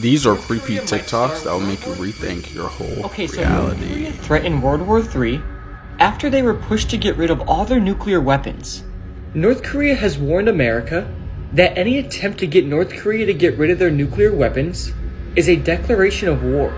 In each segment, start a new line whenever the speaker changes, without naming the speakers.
These are creepy TikToks that will make you rethink your whole reality.
North Korea threatened World War III after they were pushed to get rid of all their nuclear weapons. North Korea has warned America that any attempt to get North Korea to get rid of their nuclear weapons is a declaration of war.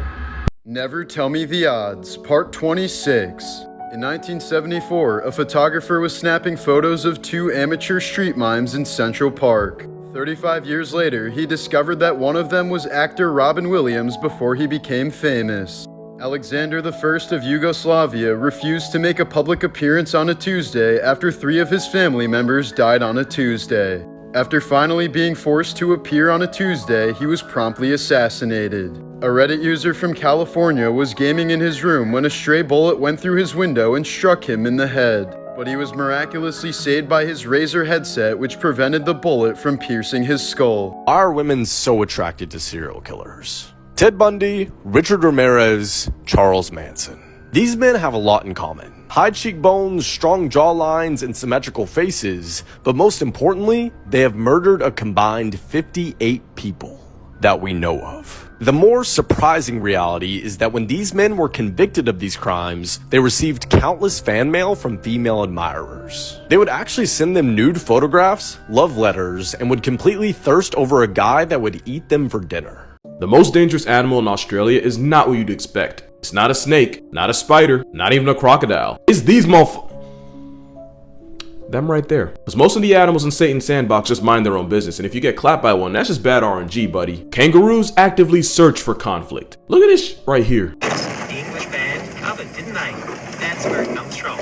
Never Tell Me the Odds, Part 26. In 1974, a photographer was snapping photos of two amateur street mimes in Central Park. 35 years later, he discovered that one of them was actor Robin Williams before he became famous. Alexander I of Yugoslavia refused to make a public appearance on a Tuesday after 3 of his family members died on a Tuesday. After finally being forced to appear on a Tuesday, he was promptly assassinated. A Reddit user from California was gaming in his room when a stray bullet went through his window and struck him in the head. But he was miraculously saved by his Razer headset, which prevented the bullet from piercing his skull.
Why are women so attracted to serial killers? Ted Bundy, Richard Ramirez, Charles Manson. These men have a lot in common. High cheekbones, strong jawlines, and symmetrical faces, but most importantly, they have murdered a combined 58 people that we know of. The more surprising reality is that when these men were convicted of these crimes, they received countless fan mail from female admirers. They would actually send them nude photographs, love letters, and would completely thirst over a guy that would eat them for dinner.
The most dangerous animal in Australia is not what you'd expect. It's not a snake, not a spider, not even a crocodile. It's these them right there. Because most of the animals in Satan's sandbox just mind their own business, and if you get clapped by one, that's just bad RNG, buddy. Kangaroos actively search for conflict. Look at this right here.
The English band covered, didn't they? That's where it comes from.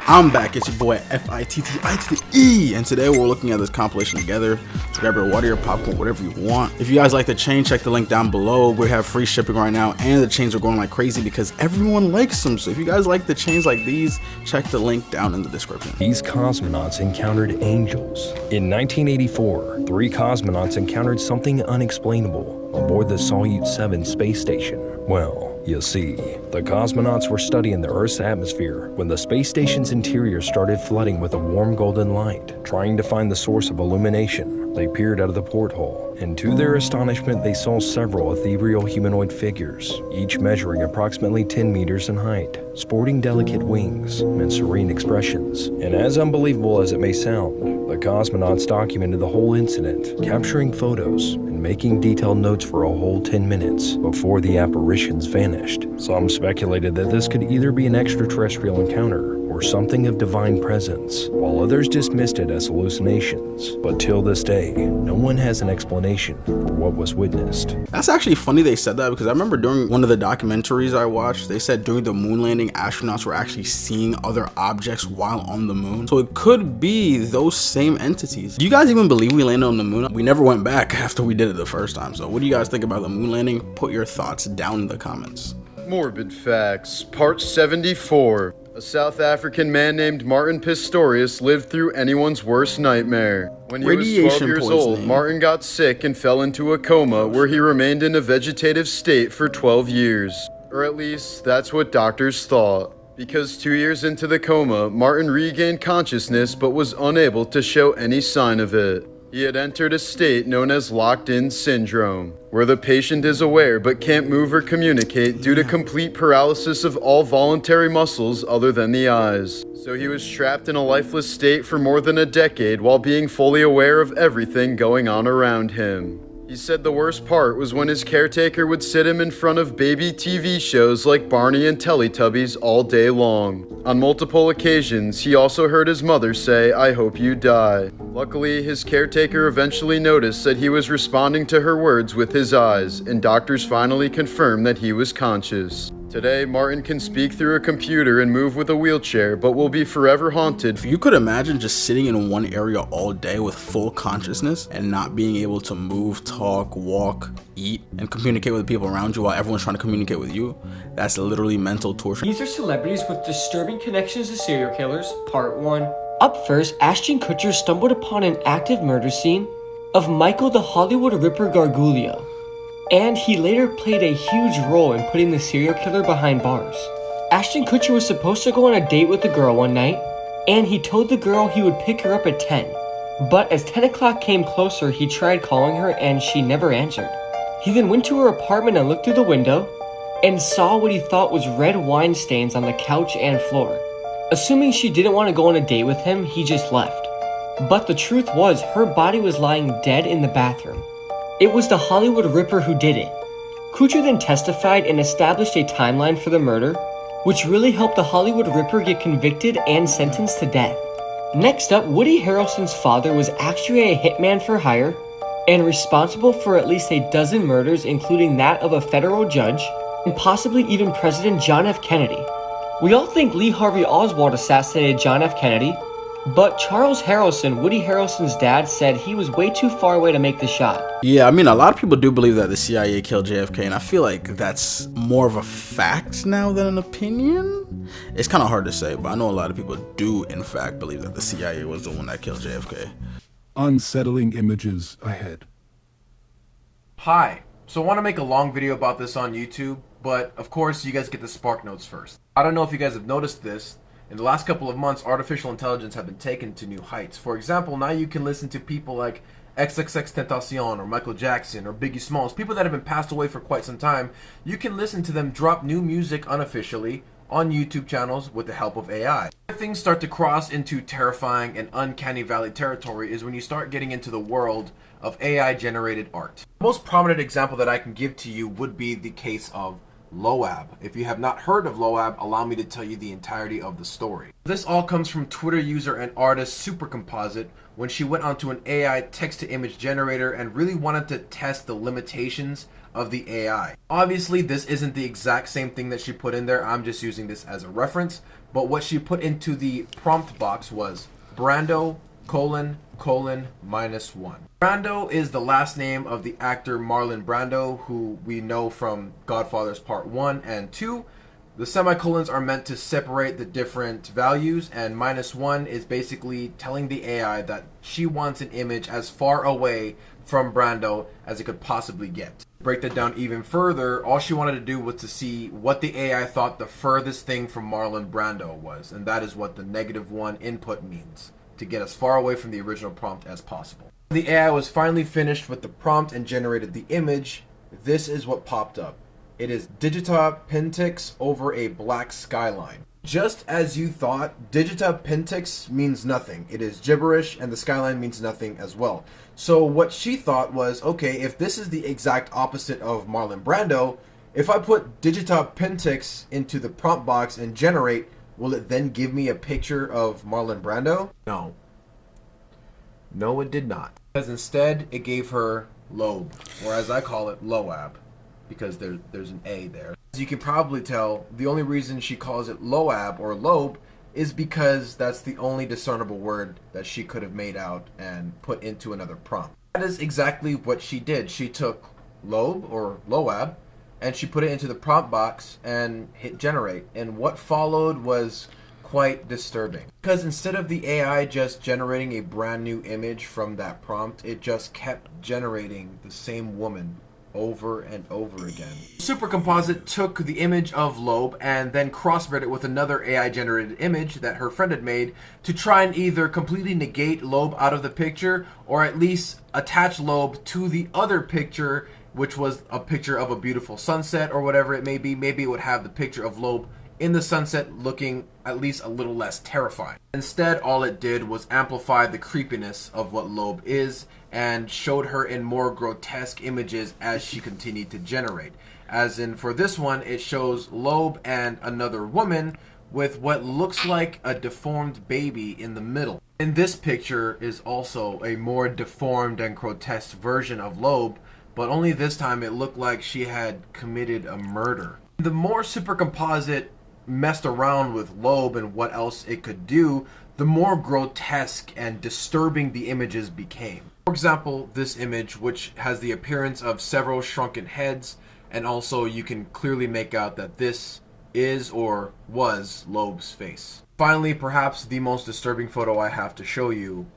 I'm back, it's your boy FITTIE, and today we're looking at this compilation together. So grab your water, your popcorn, whatever you want. If you guys like the chain, check the link down below. We have free shipping right now, and the chains are going like crazy because everyone likes them. So if you guys like the chains like these, check the link down in the description.
These cosmonauts encountered angels. In 1984, 3 cosmonauts encountered something unexplainable aboard the Salyut 7 space station. Well, you see, the cosmonauts were studying the Earth's atmosphere when the space station's interior started flooding with a warm golden light. Trying to find the source of illumination, they peered out of the porthole, and to their astonishment, they saw several ethereal humanoid figures, each measuring approximately 10 meters in height, sporting delicate wings and serene expressions. And as unbelievable as it may sound, the cosmonauts documented the whole incident, capturing photos and making detailed notes for a whole 10 minutes before the apparitions vanished. Some speculated that this could either be an extraterrestrial encounter or something of divine presence, while others dismissed it as hallucinations. But till this day, no one has an explanation for what was witnessed.
That's actually funny they said that, because I remember during one of the documentaries I watched, they said during the moon landing, astronauts were actually seeing other objects while on the moon. So it could be those same entities. Do you guys even believe we landed on the moon? We never went back after we did it the first time. So what do you guys think about the moon landing? Put your thoughts down in the comments.
Morbid Facts, Part 74. A South African man named Martin Pistorius lived through anyone's worst nightmare. When he was 12 years old, Martin got sick and fell into a coma where he remained in a vegetative state for 12 years. Or at least, that's what doctors thought. Because 2 years into the coma, Martin regained consciousness but was unable to show any sign of it. He had entered a state known as locked-in syndrome, where the patient is aware but can't move or communicate due to complete paralysis of all voluntary muscles other than the eyes. So he was trapped in a lifeless state for more than a decade while being fully aware of everything going on around him. He said the worst part was when his caretaker would sit him in front of baby TV shows like Barney and Teletubbies all day long. On multiple occasions, he also heard his mother say, "I hope you die." Luckily, his caretaker eventually noticed that he was responding to her words with his eyes, and doctors finally confirmed that he was conscious. Today, Martin can speak through a computer and move with a wheelchair, but will be forever haunted.
If you could imagine just sitting in one area all day with full consciousness and not being able to move, talk, walk, eat, and communicate with the people around you while everyone's trying to communicate with you, that's literally mental torture.
These are celebrities with disturbing connections to serial killers, part 1. Up first, Ashton Kutcher stumbled upon an active murder scene of Michael the Hollywood Ripper Gargulio, and he later played a huge role in putting the serial killer behind bars. Ashton Kutcher was supposed to go on a date with a girl one night, and he told the girl he would pick her up at 10. But as 10 o'clock came closer, he tried calling her and she never answered. He then went to her apartment and looked through the window and saw what he thought was red wine stains on the couch and floor. Assuming she didn't want to go on a date with him, he just left. But the truth was, her body was lying dead in the bathroom. It was the Hollywood Ripper who did it. Kuchar then testified and established a timeline for the murder, which really helped the Hollywood Ripper get convicted and sentenced to death. Next up, Woody Harrelson's father was actually a hitman for hire and responsible for at least a dozen murders, including that of a federal judge and possibly even President John F. Kennedy. We all think Lee Harvey Oswald assassinated John F. Kennedy, but Charles Harrelson, Woody Harrelson's dad, said he was way too far away to make the shot.
Yeah, I mean, a lot of people do believe that the CIA killed JFK, and I feel like that's more of a fact now than an opinion. It's kind of hard to say, but I know a lot of people do, in fact, believe that the CIA was the one that killed JFK.
Unsettling images ahead.
Hi, so I want to make a long video about this on YouTube, but of course you guys get the spark notes first. I don't know if you guys have noticed this. In the last couple of months, artificial intelligence have been taken to new heights. For example, now you can listen to people like XXXTentacion or Michael Jackson or Biggie Smalls, people that have been passed away for quite some time. You can listen to them drop new music unofficially on YouTube channels with the help of AI. Where things start to cross into terrifying and uncanny valley territory is when you start getting into the world of AI-generated art. The most prominent example that I can give to you would be the case of Loab. If you have not heard of Loab, allow me to tell you the entirety of the story. This all comes from Twitter user and artist Supercomposite when she went onto an AI text-to-image generator and really wanted to test the limitations of the AI. Obviously, this isn't the exact same thing that she put in there. I'm just using this as a reference. But what she put into the prompt box was Brando : ::1. Brando is the last name of the actor Marlon Brando, who we know from Godfather's Part 1 and 2. The semicolons are meant to separate the different values, and -1 is basically telling the AI that she wants an image as far away from Brando as it could possibly get. To break that down even further, all she wanted to do was to see what the AI thought the furthest thing from Marlon Brando was, and that is what the -1 input means, to get as far away from the original prompt as possible. The AI was finally finished with the prompt and generated the image. This is what popped up. It is Digita Pentax over a black skyline. Just as you thought, Digita Pentax means nothing. It is gibberish, and the skyline means nothing as well. So what she thought was, okay, if this is the exact opposite of Marlon Brando, if I put Digita Pentax into the prompt box and generate, will it then give me a picture of Marlon Brando? No. No, it did not. Because instead, it gave her Loab, or as I call it, Loab, because there's an A there. As you can probably tell, the only reason she calls it Loab or Loab is because that's the only discernible word that she could have made out and put into another prompt. That is exactly what she did. She took Loab or Loab and she put it into the prompt box and hit generate. And what followed was quite disturbing. Because instead of the AI just generating a brand new image from that prompt, it just kept generating the same woman over and over again. Supercomposite took the image of Loab and then crossbred it with another AI generated image that her friend had made to try and either completely negate Loab out of the picture or at least attach Loab to the other picture, which was a picture of a beautiful sunset or whatever it may be. Maybe it would have the picture of Loab in the sunset looking at least a little less terrifying. Instead, all it did was amplify the creepiness of what Loab is and showed her in more grotesque images as she continued to generate. As in, for this one, it shows Loab and another woman with what looks like a deformed baby in the middle. In this picture is also a more deformed and grotesque version of Loab, but only this time it looked like she had committed a murder. The more Supercomposite messed around with Loab and what else it could do, the more grotesque and disturbing the images became. For example, this image, which has the appearance of several shrunken heads, and also you can clearly make out that this is or was Loab's face. Finally, perhaps the most disturbing photo I have to show you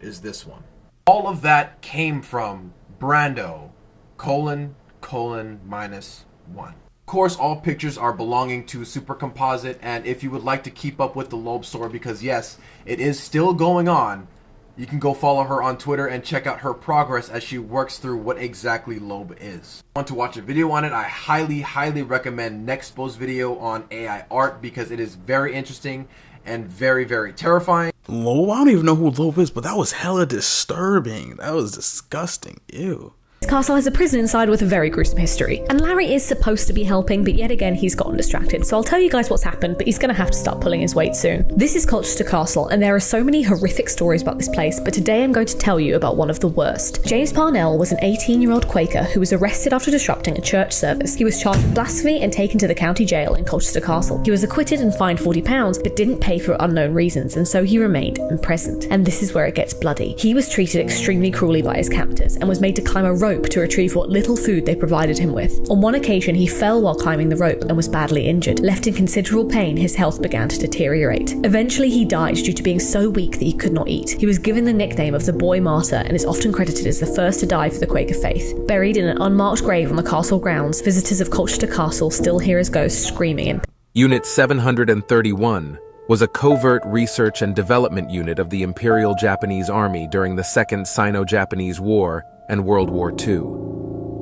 is this one. All of that came from Brando : ::1. course, all pictures are belonging to Super Composite, and if you would like to keep up with the Loab story, because yes, it is still going on, you can go follow her on Twitter and check out her progress as she works through what exactly Loab is. Want to watch a video on it? I highly recommend Nexpo's video on AI art because it is very interesting and very terrifying.
Loab? I don't even know who Loab is, but that was hella disturbing. That was disgusting. Ew.
This castle has a prison inside with a very gruesome history, and Larry is supposed to be helping, but yet again he's gotten distracted, so I'll tell you guys what's happened, but he's gonna have to start pulling his weight soon. This is Colchester Castle, and there are so many horrific stories about this place, but today I'm going to tell you about one of the worst. James Parnell was an 18-year-old Quaker who was arrested after disrupting a church service. He was charged with blasphemy and taken to the county jail in Colchester Castle. He was acquitted and fined £40, but didn't pay for unknown reasons, and so he remained imprisoned. And this is where it gets bloody. He was treated extremely cruelly by his captors, and was made to climb a rope to retrieve what little food they provided him with. On one occasion, he fell while climbing the rope and was badly injured. Left in considerable pain, his health began to deteriorate. Eventually, he died due to being so weak that he could not eat. He was given the nickname of the Boy Martyr and is often credited as the first to die for the Quaker faith. Buried in an unmarked grave on the castle grounds, visitors of Colchester Castle still hear his ghost screaming in.
Unit 731 was a covert research and development unit of the Imperial Japanese Army during the Second Sino-Japanese War and World War II.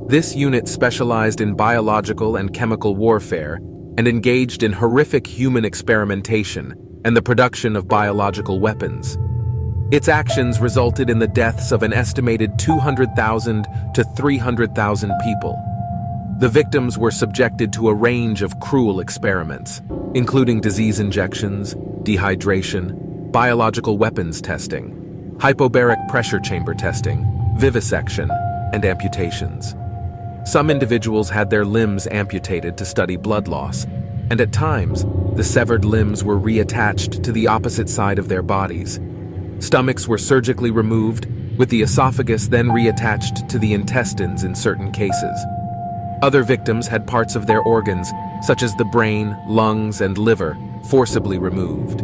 This unit specialized in biological and chemical warfare and engaged in horrific human experimentation and the production of biological weapons. Its actions resulted in the deaths of an estimated 200,000 to 300,000 people. The victims were subjected to a range of cruel experiments, including disease injections, dehydration, biological weapons testing, hypobaric pressure chamber testing, vivisection, and amputations. Some individuals had their limbs amputated to study blood loss, and at times, the severed limbs were reattached to the opposite side of their bodies. Stomachs were surgically removed, with the esophagus then reattached to the intestines in certain cases. Other victims had parts of their organs, such as the brain, lungs, and liver, forcibly removed.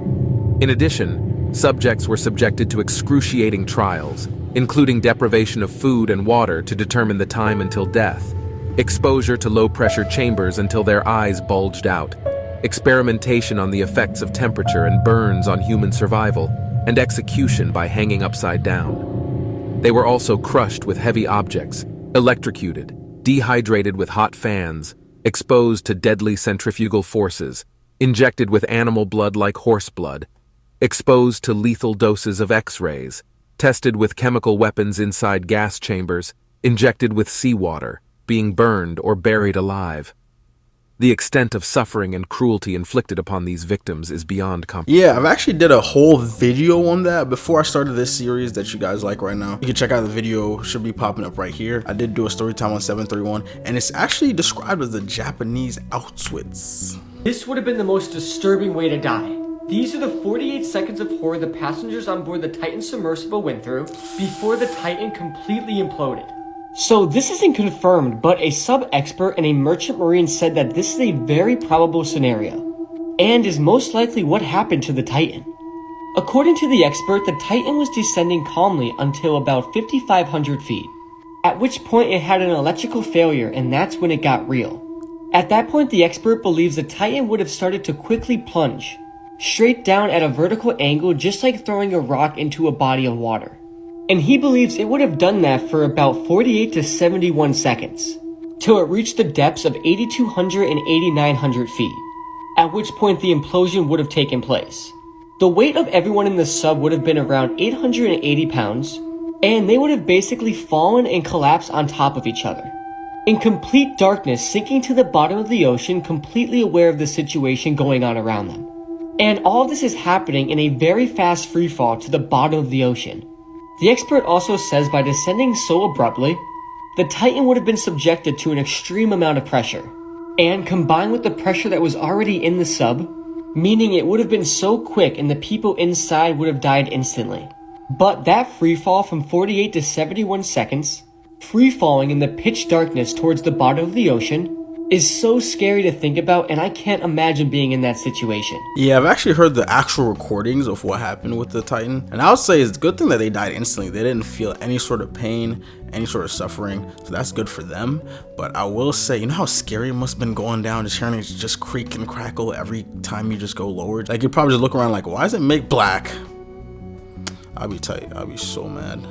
In addition, subjects were subjected to excruciating trials, including deprivation of food and water to determine the time until death, exposure to low-pressure chambers until their eyes bulged out, experimentation on the effects of temperature and burns on human survival, and execution by hanging upside down. They were also crushed with heavy objects, electrocuted, dehydrated with hot fans, exposed to deadly centrifugal forces, injected with animal blood like horse blood, exposed to lethal doses of X-rays, tested with chemical weapons inside gas chambers, injected with seawater, being burned or buried alive. The extent of suffering and cruelty inflicted upon these victims is beyond comprehension.
Yeah, I've actually did a whole video on that before I started this series that you guys like right now. You can check out the video, should be popping up right here. I did do a story time on 731, and it's actually described as the Japanese Auschwitz.
This would have been the most disturbing way to die. These are the 48 seconds of horror the passengers on board the Titan submersible went through before the Titan completely imploded. So this isn't confirmed, but a sub-expert and a merchant marine said that this is a very probable scenario, and is most likely what happened to the Titan. According to the expert, the Titan was descending calmly until about 5,500 feet, at which point it had an electrical failure, and that's when it got real. At that point, the expert believes the Titan would have started to quickly plunge straight down at a vertical angle, just like throwing a rock into a body of water. And he believes it would have done that for about 48 to 71 seconds, till it reached the depths of 8,200 and 8,900 feet, at which point the implosion would have taken place. The weight of everyone in the sub would have been around 880 pounds, and they would have basically fallen and collapsed on top of each other, in complete darkness, sinking to the bottom of the ocean, completely aware of the situation going on around them. And all of this is happening in a very fast freefall to the bottom of the ocean. The expert also says by descending so abruptly, the Titan would have been subjected to an extreme amount of pressure, and combined with the pressure that was already in the sub, meaning it would have been so quick and the people inside would have died instantly. But that freefall from 48 to 71 seconds, free falling in the pitch darkness towards the bottom of the ocean, is so scary to think about, and I can't imagine being in that situation.
Yeah, I've actually heard the actual recordings of what happened with the Titan, and I would say it's a good thing that they died instantly. They didn't feel any sort of pain, any sort of suffering, so that's good for them. But I will say, you know how scary it must have been going down, just hearing it just creak and crackle every time you just go lower? Like, you probably just look around like, why does it make black? I'd be tight. I'd be so mad.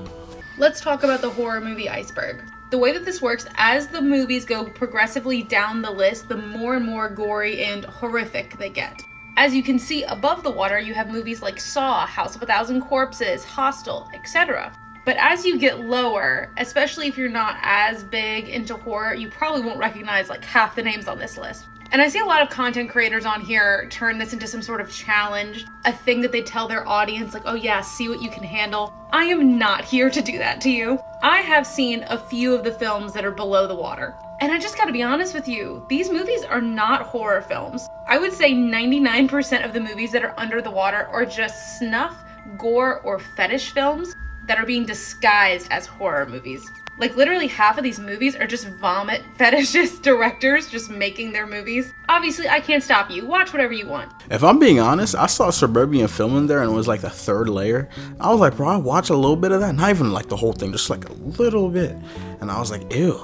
Let's talk about the horror movie Iceberg. The way that this works, as the movies go progressively down the list, the more and more gory and horrific they get. As you can see above the water, you have movies like Saw, House of a Thousand Corpses, Hostel, etc. But as you get lower, especially if you're not as big into horror, you probably won't recognize like half the names on this list. And I see a lot of content creators on here turn this into some sort of challenge, a thing that they tell their audience, like, oh yeah, see what you can handle. I am not here to do that to you. I have seen a few of the films that are below the water. And I just gotta be honest with you, these movies are not horror films. I would say 99% of the movies that are under the water are just snuff, gore, or fetish films that are being disguised as horror movies. Like, literally half of these movies are just vomit fetishist directors just making their movies. Obviously, I can't stop you. Watch whatever you want.
If I'm being honest, I saw Suburban film in there and it was like the third layer. I was like, bro, I watch a little bit of that. Not even like the whole thing, just like a little bit. And I was like, ew,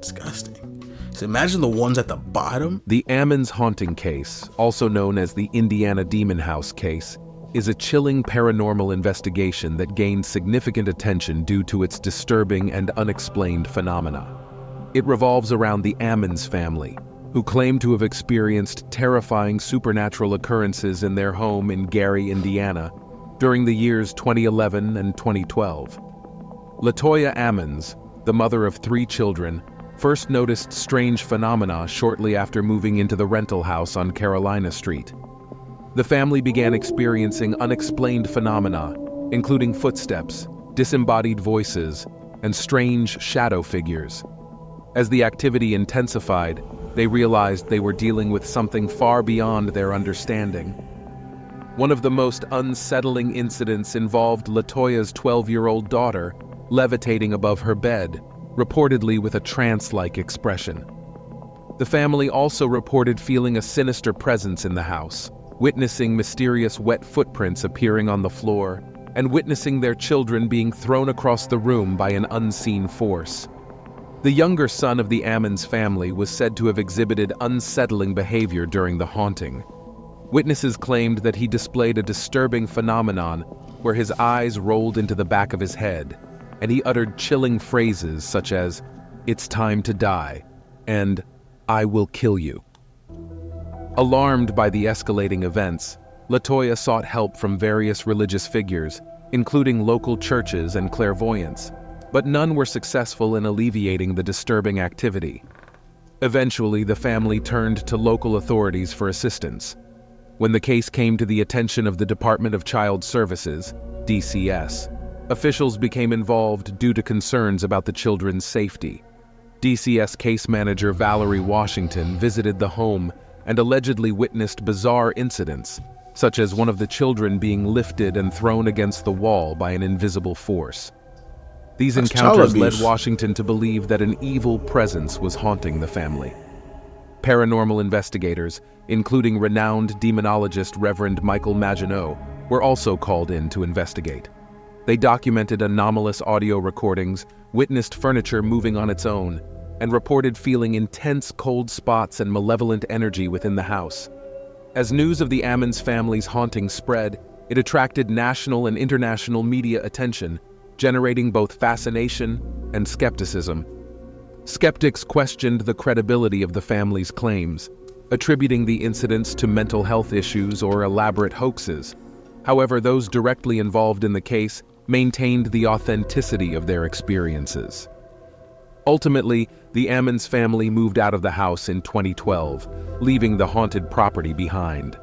disgusting. So imagine the ones at the bottom.
The Ammons haunting case, also known as the Indiana Demon House case, is a chilling paranormal investigation that gained significant attention due to its disturbing and unexplained phenomena. It revolves around the Ammons family, who claim to have experienced terrifying supernatural occurrences in their home in Gary, Indiana, during the years 2011 and 2012. LaToya Ammons, the mother of 3 children, first noticed strange phenomena shortly after moving into the rental house on Carolina Street. The family began experiencing unexplained phenomena, including footsteps, disembodied voices, and strange shadow figures. As the activity intensified, they realized they were dealing with something far beyond their understanding. One of the most unsettling incidents involved LaToya's 12-year-old daughter levitating above her bed, reportedly with a trance-like expression. The family also reported feeling a sinister presence in the house, witnessing mysterious wet footprints appearing on the floor, and witnessing their children being thrown across the room by an unseen force. The younger son of the Ammons family was said to have exhibited unsettling behavior during the haunting. Witnesses claimed that he displayed a disturbing phenomenon where his eyes rolled into the back of his head, and he uttered chilling phrases such as, "It's time to die," and "I will kill you." Alarmed by the escalating events, LaToya sought help from various religious figures, including local churches and clairvoyants, but none were successful in alleviating the disturbing activity. Eventually, the family turned to local authorities for assistance. When the case came to the attention of the Department of Child Services, DCS, officials became involved due to concerns about the children's safety. DCS case manager Valerie Washington visited the home and allegedly witnessed bizarre incidents, such as one of the children being lifted and thrown against the wall by an invisible force. These encounters led Washington to believe that an evil presence was haunting the family. Paranormal investigators, including renowned demonologist Reverend Michael Maginot, were also called in to investigate. They documented anomalous audio recordings, witnessed furniture moving on its own, and reported feeling intense cold spots and malevolent energy within the house. As news of the Ammons family's haunting spread, it attracted national and international media attention, generating both fascination and skepticism. Skeptics questioned the credibility of the family's claims, attributing the incidents to mental health issues or elaborate hoaxes. However, those directly involved in the case maintained the authenticity of their experiences. Ultimately, the Ammons family moved out of the house in 2012, leaving the haunted property behind.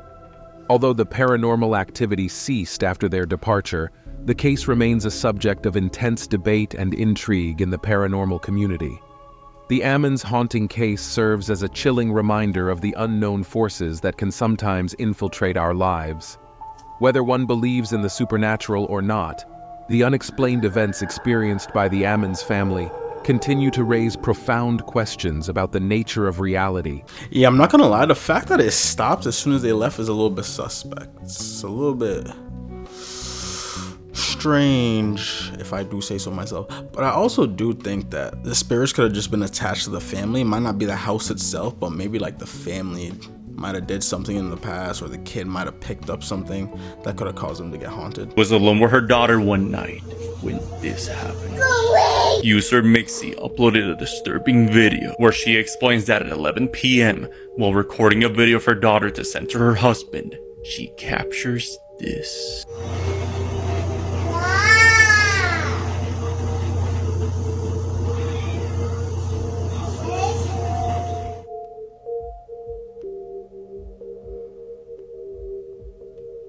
Although the paranormal activity ceased after their departure, the case remains a subject of intense debate and intrigue in the paranormal community. The Ammons haunting case serves as a chilling reminder of the unknown forces that can sometimes infiltrate our lives. Whether one believes in the supernatural or not, the unexplained events experienced by the Ammons family continue to raise profound questions about the nature of reality.
Yeah, I'm not gonna lie, the fact that it stopped as soon as they left is a little bit suspect. It's a little bit strange, if I do say so myself. But I also do think that the spirits could have just been attached to the family. It might not be the house itself, but maybe like the family might have did something in the past, or the kid might have picked up something that could have caused him to get haunted.
Was alone with her daughter one night when this happened. User Mixie uploaded a disturbing video where she explains that at 11 p.m. while recording a video of her daughter to send to her husband, she captures this.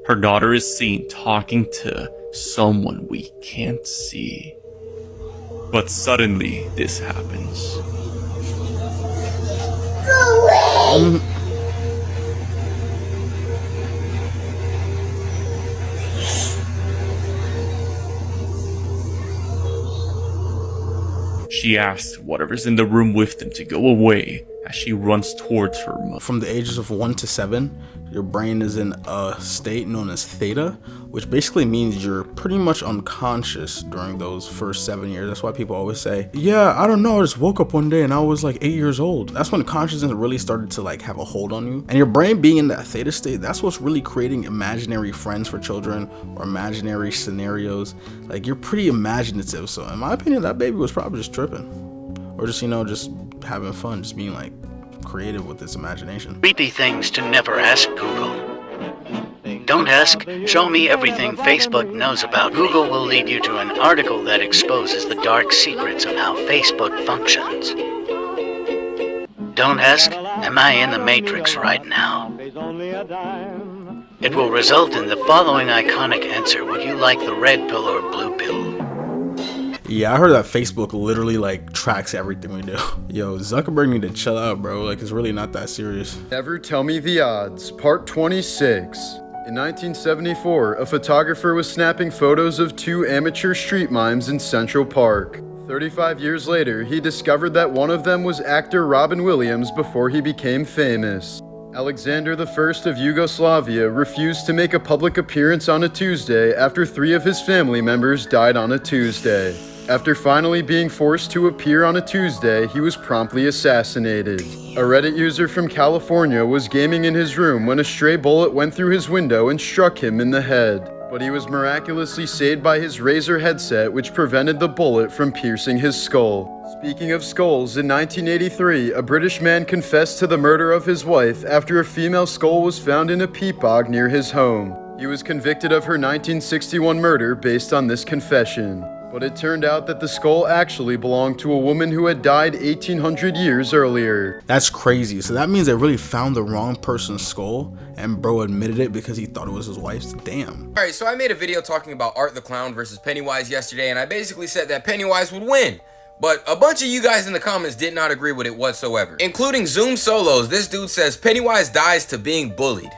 Her daughter is seen talking to someone we can't see. But suddenly, this happens. She asks whatever's in the room with them to go away as she runs towards her mother.
From the ages of 1 to 7, your brain is in a state known as theta, which basically means you're pretty much unconscious during those first 7 years. That's why people always say, yeah, I don't know, I just woke up one day and I was like 8 years old. That's when consciousness really started to like have a hold on you. And your brain being in that theta state, that's what's really creating imaginary friends for children or imaginary scenarios. Like, you're pretty imaginative. So in my opinion, that baby was probably just tripping, or just, you know, just having fun, just being like creative with its imagination.
Creepy things to never ask Google. Don't ask, show me everything Facebook knows about. Google will lead you to an article that exposes the dark secrets of how Facebook functions. Don't ask, am I in the Matrix right now? It will result in the following iconic answer. Would you like the red pill or blue pill?
Yeah, I heard that Facebook literally like tracks everything we do. Yo, Zuckerberg need to chill out, bro. Like, it's really not that serious.
Never Tell Me the Odds, Part 26. In 1974, a photographer was snapping photos of 2 amateur street mimes in Central Park. 35 years later, he discovered that one of them was actor Robin Williams before he became famous. Alexander I of Yugoslavia refused to make a public appearance on a Tuesday after 3 of his family members died on a Tuesday. After finally being forced to appear on a Tuesday, he was promptly assassinated. A Reddit user from California was gaming in his room when a stray bullet went through his window and struck him in the head. But he was miraculously saved by his Razer headset, which prevented the bullet from piercing his skull. Speaking of skulls, in 1983, a British man confessed to the murder of his wife after a female skull was found in a peat bog near his home. He was convicted of her 1961 murder based on this confession. But it turned out that the skull actually belonged to a woman who had died 1800 years earlier.
That's crazy. So that means they really found the wrong person's skull, and bro admitted it because he thought it was his wife's. Damn.
Alright, so I made a video talking about Art the Clown versus Pennywise yesterday, and I basically said that Pennywise would win. But a bunch of you guys in the comments did not agree with it whatsoever. Including Zoom Solos. This dude says Pennywise dies to being bullied.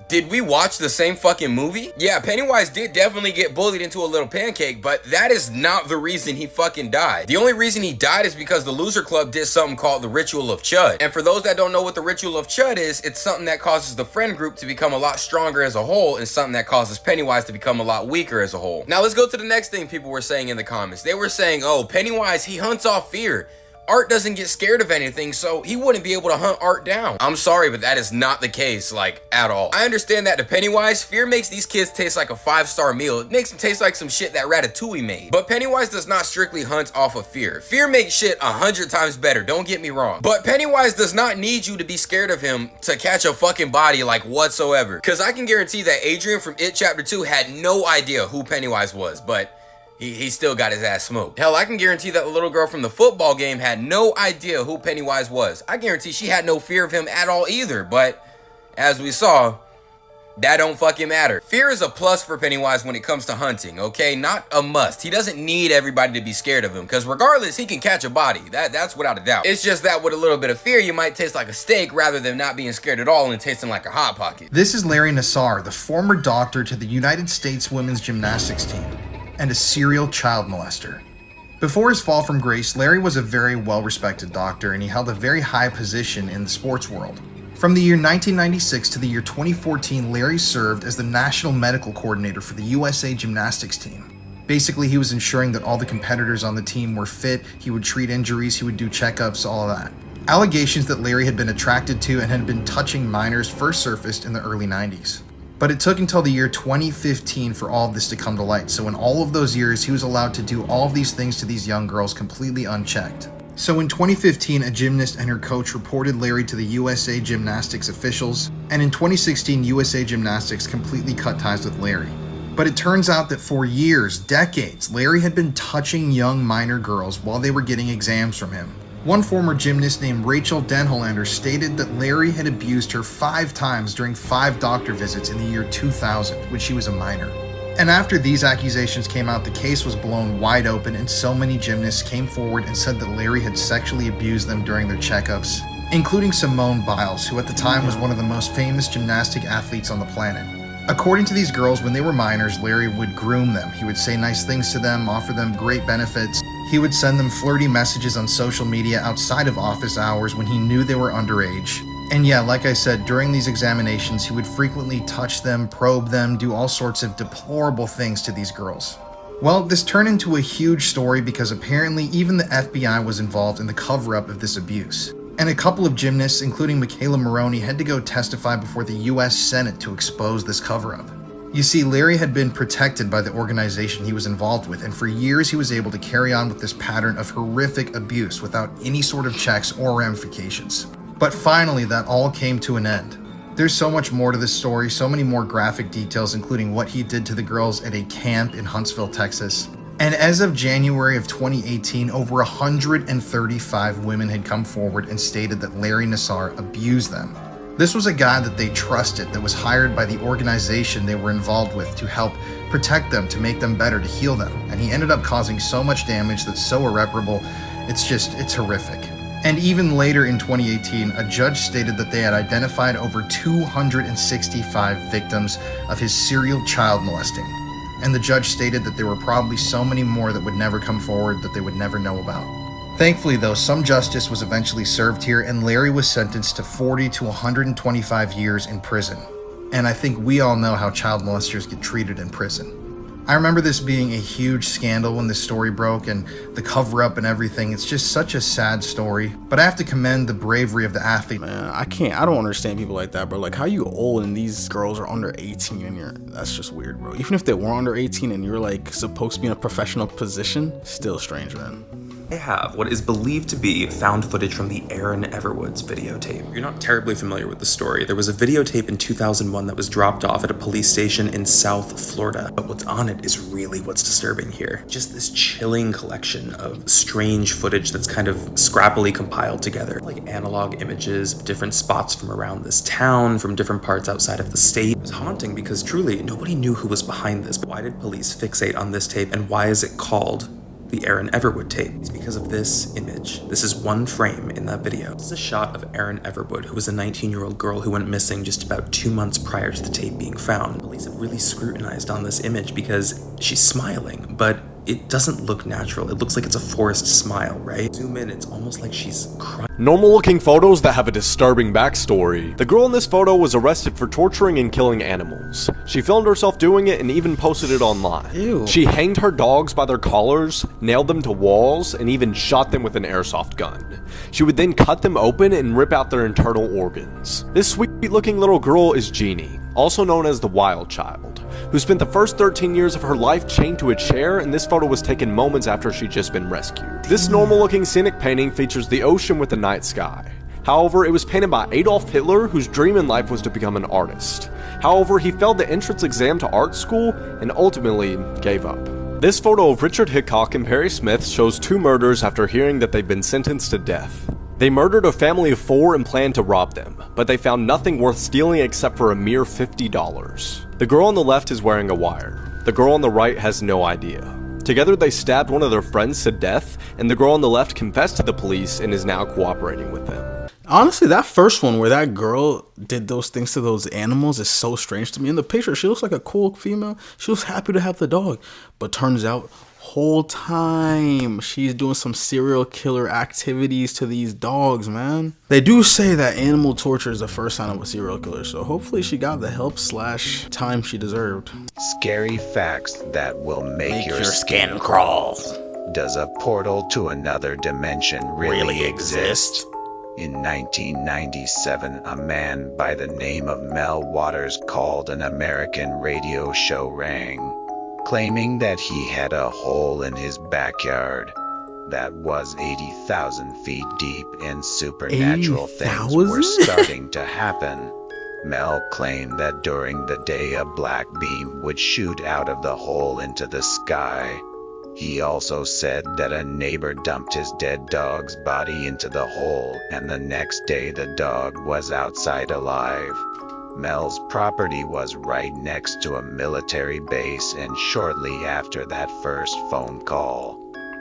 Did we watch the same fucking movie? Yeah, Pennywise did definitely get bullied into a little pancake, but that is not the reason he fucking died. The only reason he died is because the Loser Club did something called the Ritual of Chud. And for those that don't know what the Ritual of Chud is, it's something that causes the friend group to become a lot stronger as a whole, and something that causes Pennywise to become a lot weaker as a whole. Now let's go to the next thing people were saying in the comments. They were saying, oh, Pennywise, he hunts off fear. Art doesn't get scared of anything, so he wouldn't be able to hunt Art down. I'm sorry, but that is not the case, like, at all. I understand that to Pennywise, fear makes these kids taste like a 5-star meal. It makes them taste like some shit that Ratatouille made. But Pennywise does not strictly hunt off of fear. Fear makes shit 100 times better, don't get me wrong. But Pennywise does not need you to be scared of him to catch a fucking body, like, whatsoever. Cause I can guarantee that Adrian from It Chapter 2 had no idea who Pennywise was, but he still got his ass smoked. Hell, I can guarantee that the little girl from the football game had no idea who Pennywise was. I guarantee she had no fear of him at all either, but as we saw, that don't fucking matter. Fear is a plus for Pennywise when it comes to hunting, okay? Not a must. He doesn't need everybody to be scared of him, because regardless, he can catch a body. That's without a doubt. It's just that with a little bit of fear, you might taste like a steak rather than not being scared at all and tasting like a Hot Pocket.
This is Larry Nassar, the former doctor to the United States women's gymnastics team and a serial child molester. Before his fall from grace, Larry was a very well-respected doctor, and he held a very high position in the sports world. From the year 1996 to the year 2014, Larry served as the National Medical Coordinator for the USA Gymnastics team. Basically, he was ensuring that all the competitors on the team were fit, he would treat injuries, he would do checkups, all of that. Allegations that Larry had been attracted to and had been touching minors first surfaced in the early 90s. But it took until the year 2015 for all of this to come to light. So in all of those years, he was allowed to do all of these things to these young girls completely unchecked. So in 2015, a gymnast and her coach reported Larry to the USA Gymnastics officials, and in 2016, USA Gymnastics completely cut ties with Larry. But it turns out that for years, decades, Larry had been touching young minor girls while they were getting exams from him. One former gymnast named Rachel Denhollander stated that Larry had abused her 5 times during 5 doctor visits in the year 2000, when she was a minor. And after these accusations came out, the case was blown wide open, and so many gymnasts came forward and said that Larry had sexually abused them during their checkups, including Simone Biles, who at the time was one of the most famous gymnastic athletes on the planet. According to these girls, when they were minors, Larry would groom them. He would say nice things to them, offer them great benefits. He would send them flirty messages on social media outside of office hours when he knew they were underage. And yeah, like I said, during these examinations, he would frequently touch them, probe them, do all sorts of deplorable things to these girls. Well, this turned into a huge story because apparently even the FBI was involved in the cover-up of this abuse. And a couple of gymnasts, including Michaela Maroney, had to go testify before the US Senate to expose this cover-up. You see, Larry had been protected by the organization he was involved with, and for years he was able to carry on with this pattern of horrific abuse without any sort of checks or ramifications. But finally, that all came to an end. There's so much more to this story, so many more graphic details, including what he did to the girls at a camp in Huntsville, Texas. And as of January of 2018, over 135 women had come forward and stated that Larry Nassar abused them. This was a guy that they trusted, that was hired by the organization they were involved with to help protect them, to make them better, to heal them. And he ended up causing so much damage that's so irreparable, it's horrific. And even later in 2018, a judge stated that they had identified over 265 victims of his serial child molesting. And the judge stated that there were probably so many more that would never come forward, that they would never know about. Thankfully though, some justice was eventually served here, and Larry was sentenced to 40 to 125 years in prison. And I think we all know how child molesters get treated in prison. I remember this being a huge scandal when this story broke, and the cover-up and everything. It's just such a sad story. But I have to commend the bravery of the athlete.
Man, I don't understand people like that, bro. Like, how you old and these girls are under 18 and that's just weird, bro. Even if they were under 18 and you're like supposed to be in a professional position, still strange, man.
I have what is believed to be found footage from the Aaron Everwood's videotape. If you're not terribly familiar with the story, there was a videotape in 2001 that was dropped off at a police station in South Florida. But what's on it is really what's disturbing here. Just this chilling collection of strange footage that's kind of scrappily compiled together. Like analog images of different spots from around this town, from different parts outside of the state. It was haunting because truly nobody knew who was behind this. Why did police fixate on this tape, and why is it called the Aaron Everwood tape? It's because of this image. This is one frame in that video. This is a shot of Aaron Everwood, who was a 19-year-old girl who went missing just about 2 months prior to the tape being found. Police have really scrutinized on this image because she's smiling, but it doesn't look natural. It looks like it's a forced smile, right? Zoom in, it's almost like she's crying.
Normal looking photos that have a disturbing backstory. The girl in this photo was arrested for torturing and killing animals. She filmed herself doing it and even posted it online.
Ew.
She hanged her dogs by their collars, nailed them to walls, and even shot them with an airsoft gun. She would then cut them open and rip out their internal organs. This sweet looking little girl is Jeannie, also known as the Wild Child, who spent the first 13 years of her life chained to a chair, and this photo was taken moments after she'd just been rescued. This normal looking scenic painting features the ocean with the night sky. However, it was painted by Adolf Hitler, whose dream in life was to become an artist. However, he failed the entrance exam to art school and ultimately gave up. This photo of Richard Hickok and Perry Smith shows 2 murders after hearing that they've been sentenced to death. They murdered a family of 4 and planned to rob them, but they found nothing worth stealing except for a mere $50. The girl on the left is wearing a wire. The girl on the right has no idea. Together they stabbed one of their friends to death, and the girl on the left confessed to the police and is now cooperating with them.
Honestly, that first one where that girl did those things to those animals is so strange to me. In the picture, she looks like a cool female. She was happy to have the dog. But turns out whole time she's doing some serial killer activities to these dogs, man. They do say that animal torture is the first sign of a serial killer, so hopefully she got the help / time she deserved.
Scary facts that will make your skin crawl. Does a portal to another dimension really exist? In 1997, a man by the name of Mel Waters called an American radio show rang, claiming that he had a hole in his backyard that was 80,000 feet deep and supernatural things were starting to happen. Mel claimed that during the day a black beam would shoot out of the hole into the sky. He also said that a neighbor dumped his dead dog's body into the hole, and the next day the dog was outside alive. Mel's property was right next to a military base, and shortly after that first phone call,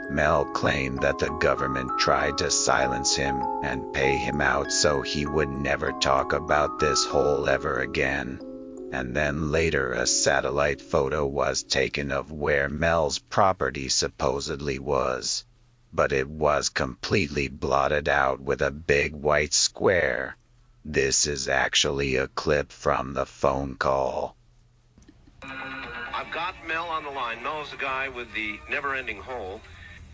Mel claimed that the government tried to silence him and pay him out so he would never talk about this hole ever again. And then later a satellite photo was taken of where Mel's property supposedly was, but it was completely blotted out with a big white square. This is actually a clip from the phone call.
I've got Mel on the line. Mel's the guy with the never-ending hole.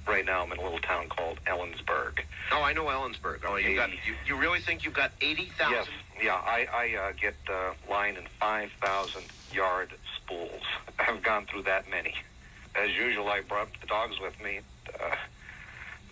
Right now I'm in a little town called Ellensburg. Oh, I know Ellensburg. Oh, you really think you've got 80,000? Yes. Yeah, I get line in 5,000 yard spools. I've gone through that many. As usual, I brought the dogs with me.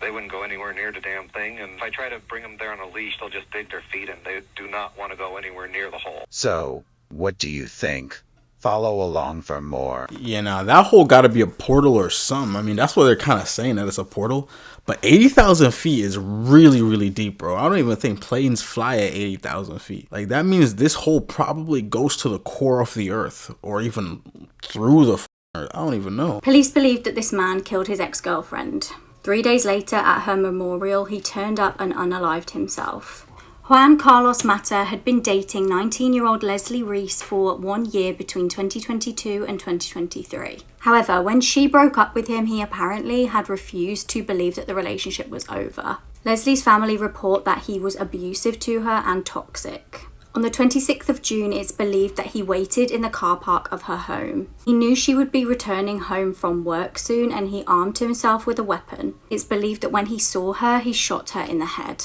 They wouldn't go anywhere near the damn thing, and if I try to bring them there on a leash, they'll just dig their feet in. They do not want to go anywhere near the hole.
So, what do you think? Follow along for more.
Yeah, nah, that hole gotta be a portal or something. I mean, that's what they're kind of saying, that it's a portal. But 80,000 feet is really, really deep, bro. I don't even think planes fly at 80,000 feet. Like, that means this hole probably goes to the core of the earth, or even through the earth. I don't even know.
Police believe that this man killed his ex-girlfriend. 3 days later, at her memorial, he turned up and unalived himself. Juan Carlos Mata had been dating 19-year-old Leslie Reese for 1 year between 2022 and 2023. However, when she broke up with him, he apparently had refused to believe that the relationship was over. Leslie's family report that he was abusive to her and toxic. On the 26th of June, it's believed that he waited in the car park of her home. He knew she would be returning home from work soon, and he armed himself with a weapon. It's believed that when he saw her, he shot her in the head.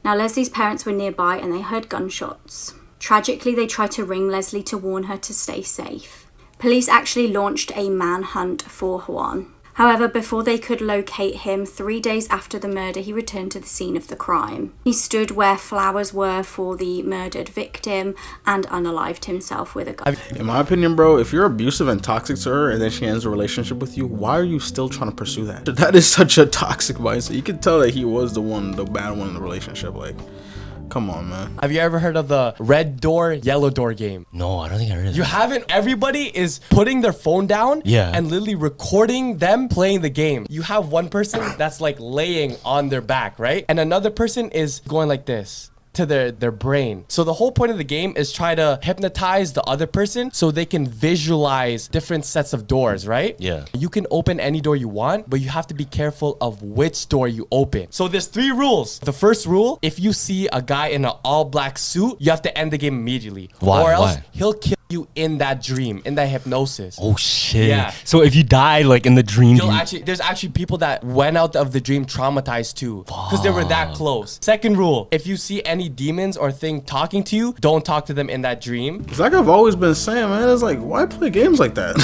Now, Leslie's parents were nearby and they heard gunshots. Tragically, they tried to ring Leslie to warn her to stay safe. Police actually launched a manhunt for Juan. However, before they could locate him, 3 days after the murder, he returned to the scene of the crime. He stood where flowers were for the murdered victim and unalived himself with a gun.
In my opinion, bro, if you're abusive and toxic to her and then she ends a relationship with you, why are you still trying to pursue that? That is such a toxic mindset. You could tell that he was the bad one in the relationship. Like, come on, man.
Have you ever heard of the red door, yellow door game?
No, I don't think I heard of it.
You haven't? Everybody is putting their phone down and literally recording them playing the game. You have one person that's like laying on their back, right? And another person is going like this to their brain. So the whole point of the game is try to hypnotize the other person so they can visualize different sets of doors, right?
Yeah.
You can open any door you want, but you have to be careful of which door you open. So there's 3 rules. The first rule, if you see a guy in an all black suit, you have to end the game immediately.
Why?
Or else he'll kill you in that dream, in that hypnosis.
Oh shit.
Yeah.
So if you die like in the dream,
there's actually people that went out of the dream traumatized too, because they were that close. Second rule, if you see any demons or thing talking to you, don't talk to them in that dream.
It's like I've always been saying, man, it's like, why play games like that?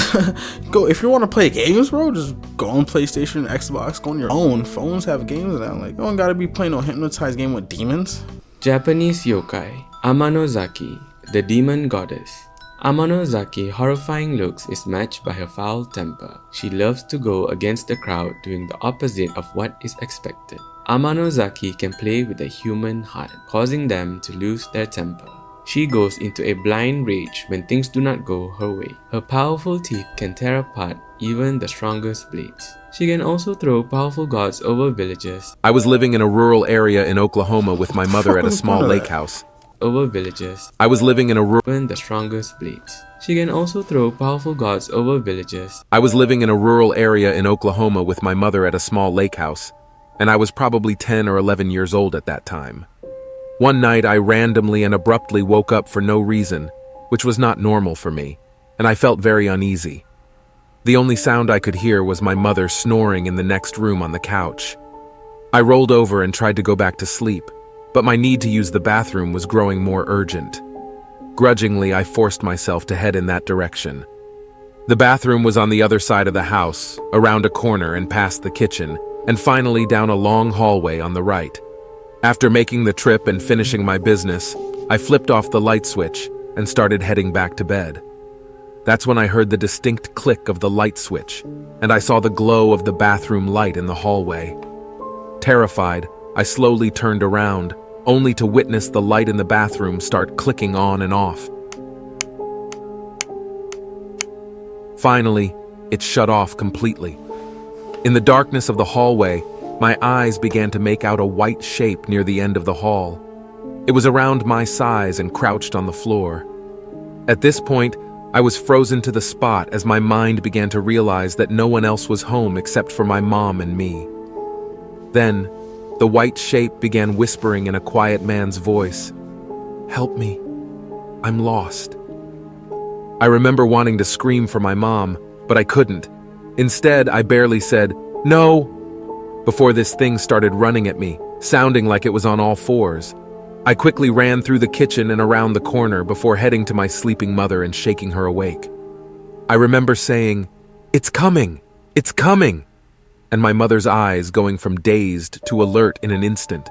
If you want to play games, bro, just go on PlayStation, Xbox, go on your own. Phones have games now. Like, you don't gotta be playing no hypnotized game with demons.
Japanese yokai, Amanozaki, the demon goddess. Amanozaki's horrifying looks is matched by her foul temper. She loves to go against the crowd, doing the opposite of what is expected. Amanozaki can play with the human heart, causing them to lose their temper. She goes into a blind rage when things do not go her way. Her powerful teeth can tear apart even the strongest blades. She can also throw powerful gods over villages.
I was living in a rural area in Oklahoma with my mother at a small lake house.
over villages. I was living in a rural the strongest bleeds. She can also throw powerful gods over villages.
I was living in a rural area in Oklahoma with my mother at a small lake house, and I was probably 10 or 11 years old at that time. One night I randomly and abruptly woke up for no reason, which was not normal for me, and I felt very uneasy. The only sound I could hear was my mother snoring in the next room on the couch. I rolled over and tried to go back to sleep, but my need to use the bathroom was growing more urgent. Grudgingly, I forced myself to head in that direction. The bathroom was on the other side of the house, around a corner and past the kitchen, and finally down a long hallway on the right. After making the trip and finishing my business, I flipped off the light switch and started heading back to bed. That's when I heard the distinct click of the light switch, and I saw the glow of the bathroom light in the hallway. Terrified, I slowly turned around, only to witness the light in the bathroom start clicking on and off. Finally, it shut off completely. In the darkness of the hallway, my eyes began to make out a white shape near the end of the hall. It was around my size and crouched on the floor. At this point, I was frozen to the spot as my mind began to realize that no one else was home except for my mom and me. Then, the white shape began whispering in a quiet man's voice, "Help me, I'm lost." I remember wanting to scream for my mom, but I couldn't. Instead, I barely said, "No," before this thing started running at me, sounding like it was on all fours. I quickly ran through the kitchen and around the corner before heading to my sleeping mother and shaking her awake. I remember saying, "It's coming! It's coming!" and my mother's eyes going from dazed to alert in an instant.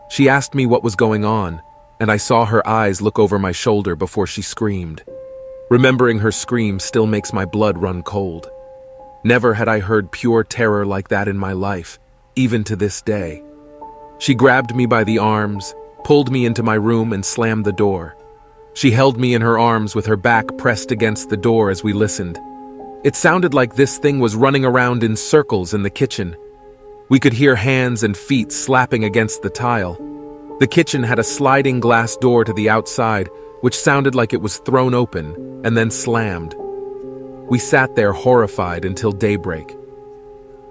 She asked me what was going on, and I saw her eyes look over my shoulder before she screamed. Remembering her scream still makes my blood run cold. Never had I heard pure terror like that in my life, even to this day. She grabbed me by the arms, pulled me into my room and slammed the door. She held me in her arms with her back pressed against the door as we listened. It sounded like this thing was running around in circles in the kitchen. We could hear hands and feet slapping against the tile. The kitchen had a sliding glass door to the outside, which sounded like it was thrown open and then slammed. We sat there horrified until daybreak.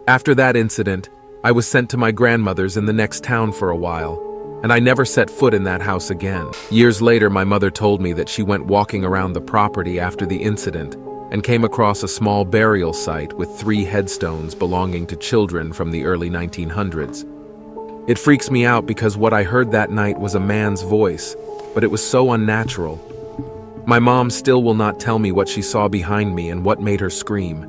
After that incident, I was sent to my grandmother's in the next town for a while, and I never set foot in that house again. Years later, my mother told me that she went walking around the property after the incident and came across a small burial site with 3 headstones belonging to children from the early 1900s. It freaks me out because what I heard that night was a man's voice, but it was so unnatural. My mom still will not tell me what she saw behind me and what made her scream.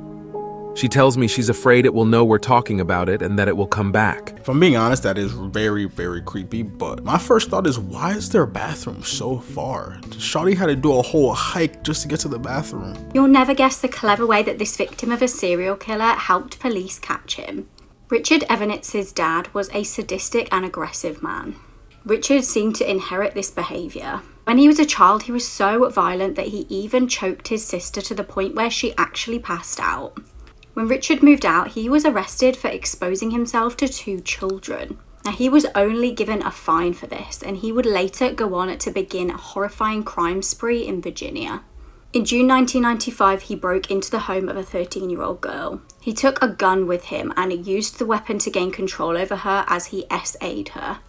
She tells me she's afraid it will know we're talking about it and that it will come back.
If I'm being honest, that is very, very creepy, but my first thought is, why is their bathroom so far? Shawty had to do a whole hike just to get to the bathroom.
You'll never guess the clever way that this victim of a serial killer helped police catch him. Richard Evanitz's dad was a sadistic and aggressive man. Richard seemed to inherit this behaviour. When he was a child, he was so violent that he even choked his sister to the point where she actually passed out. When Richard moved out, he was arrested for exposing himself to 2 children. Now, he was only given a fine for this, and he would later go on to begin a horrifying crime spree in Virginia. In June 1995, he broke into the home of a 13-year-old girl. He took a gun with him and used the weapon to gain control over her as he SA'd her.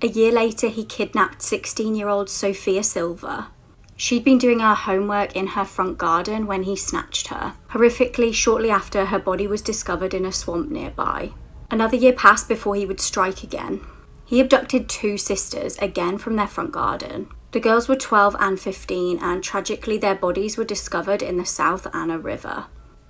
A year later, he kidnapped 16-year-old Sophia Silva. She'd been doing her homework in her front garden when he snatched her. Horrifically, shortly after, her body was discovered in a swamp nearby. Another year passed before he would strike again. He abducted 2 sisters, again from their front garden. The girls were 12 and 15, and tragically their bodies were discovered in the South Anna River.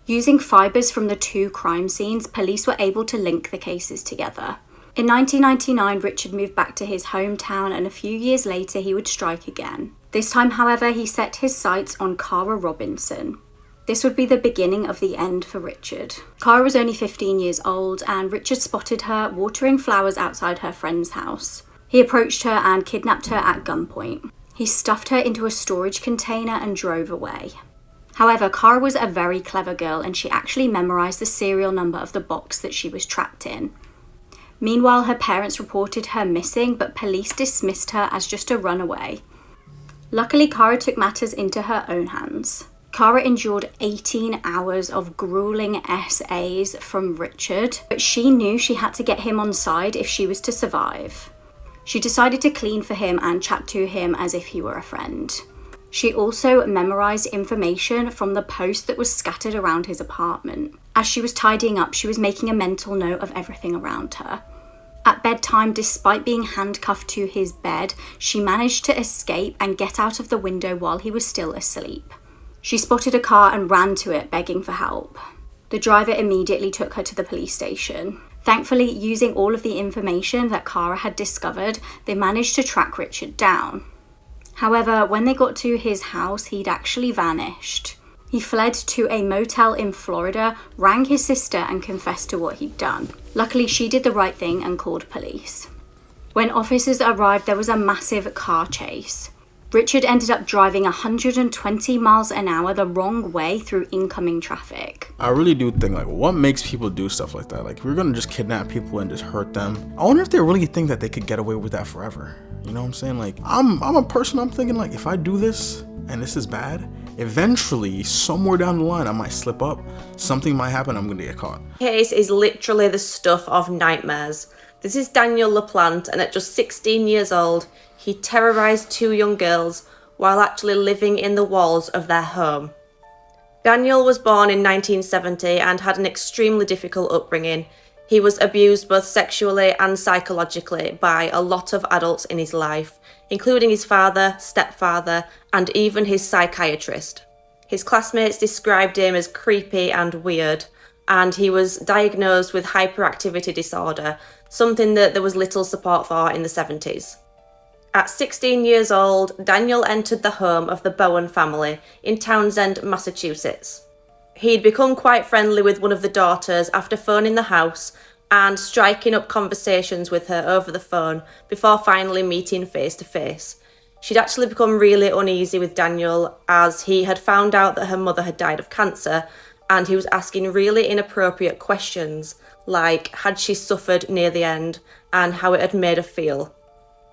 Using fibers from the 2 crime scenes, police were able to link the cases together. In 1999, Richard moved back to his hometown, and a few years later he would strike again. This time, however, he set his sights on Cara Robinson. This would be the beginning of the end for Richard. Cara was only 15 years old, and Richard spotted her watering flowers outside her friend's house. He approached her and kidnapped her at gunpoint. He stuffed her into a storage container and drove away. However, Cara was a very clever girl, and she actually memorized the serial number of the box that she was trapped in. Meanwhile, her parents reported her missing, but police dismissed her as just a runaway. Luckily, Kara took matters into her own hands. Kara endured 18 hours of grueling essays from Richard, but she knew she had to get him on side if she was to survive. She decided to clean for him and chat to him as if he were a friend. She also memorized information from the post that was scattered around his apartment. As she was tidying up, she was making a mental note of everything around her. At bedtime, despite being handcuffed to his bed, she managed to escape and get out of the window while he was still asleep. She spotted a car and ran to it, begging for help. The driver immediately took her to the police station. Thankfully, using all of the information that Kara had discovered, they managed to track Richard down. However, when they got to his house, he'd actually vanished. He fled to a motel in Florida, rang his sister, and confessed to what he'd done. Luckily, she did the right thing and called police. When officers arrived, there was a massive car chase. Richard ended up driving 120 miles an hour the wrong way through incoming traffic.
I really do think, like, what makes people do stuff like that? Like, if we're gonna just kidnap people and just hurt them, I wonder if they really think that they could get away with that forever. You know what I'm saying? Like, I'm a person, I'm thinking, like, if I do this and this is bad, eventually, somewhere down the line, I might slip up, something might happen, I'm gonna get caught.
Case is literally the stuff of nightmares. This is Daniel LaPlante, and at just 16 years old, he terrorized 2 young girls while actually living in the walls of their home. Daniel was born in 1970 and had an extremely difficult upbringing. He was abused both sexually and psychologically by a lot of adults in his life, including his father, stepfather, and even his psychiatrist. His classmates described him as creepy and weird, and he was diagnosed with hyperactivity disorder, something that there was little support for in the 70s. At 16 years old, Daniel entered the home of the Bowen family in Townsend, Massachusetts. He'd become quite friendly with one of the daughters after phoning the house and striking up conversations with her over the phone before finally meeting face to face. She'd actually become really uneasy with Daniel as he had found out that her mother had died of cancer, and he was asking really inappropriate questions like had she suffered near the end and how it had made her feel.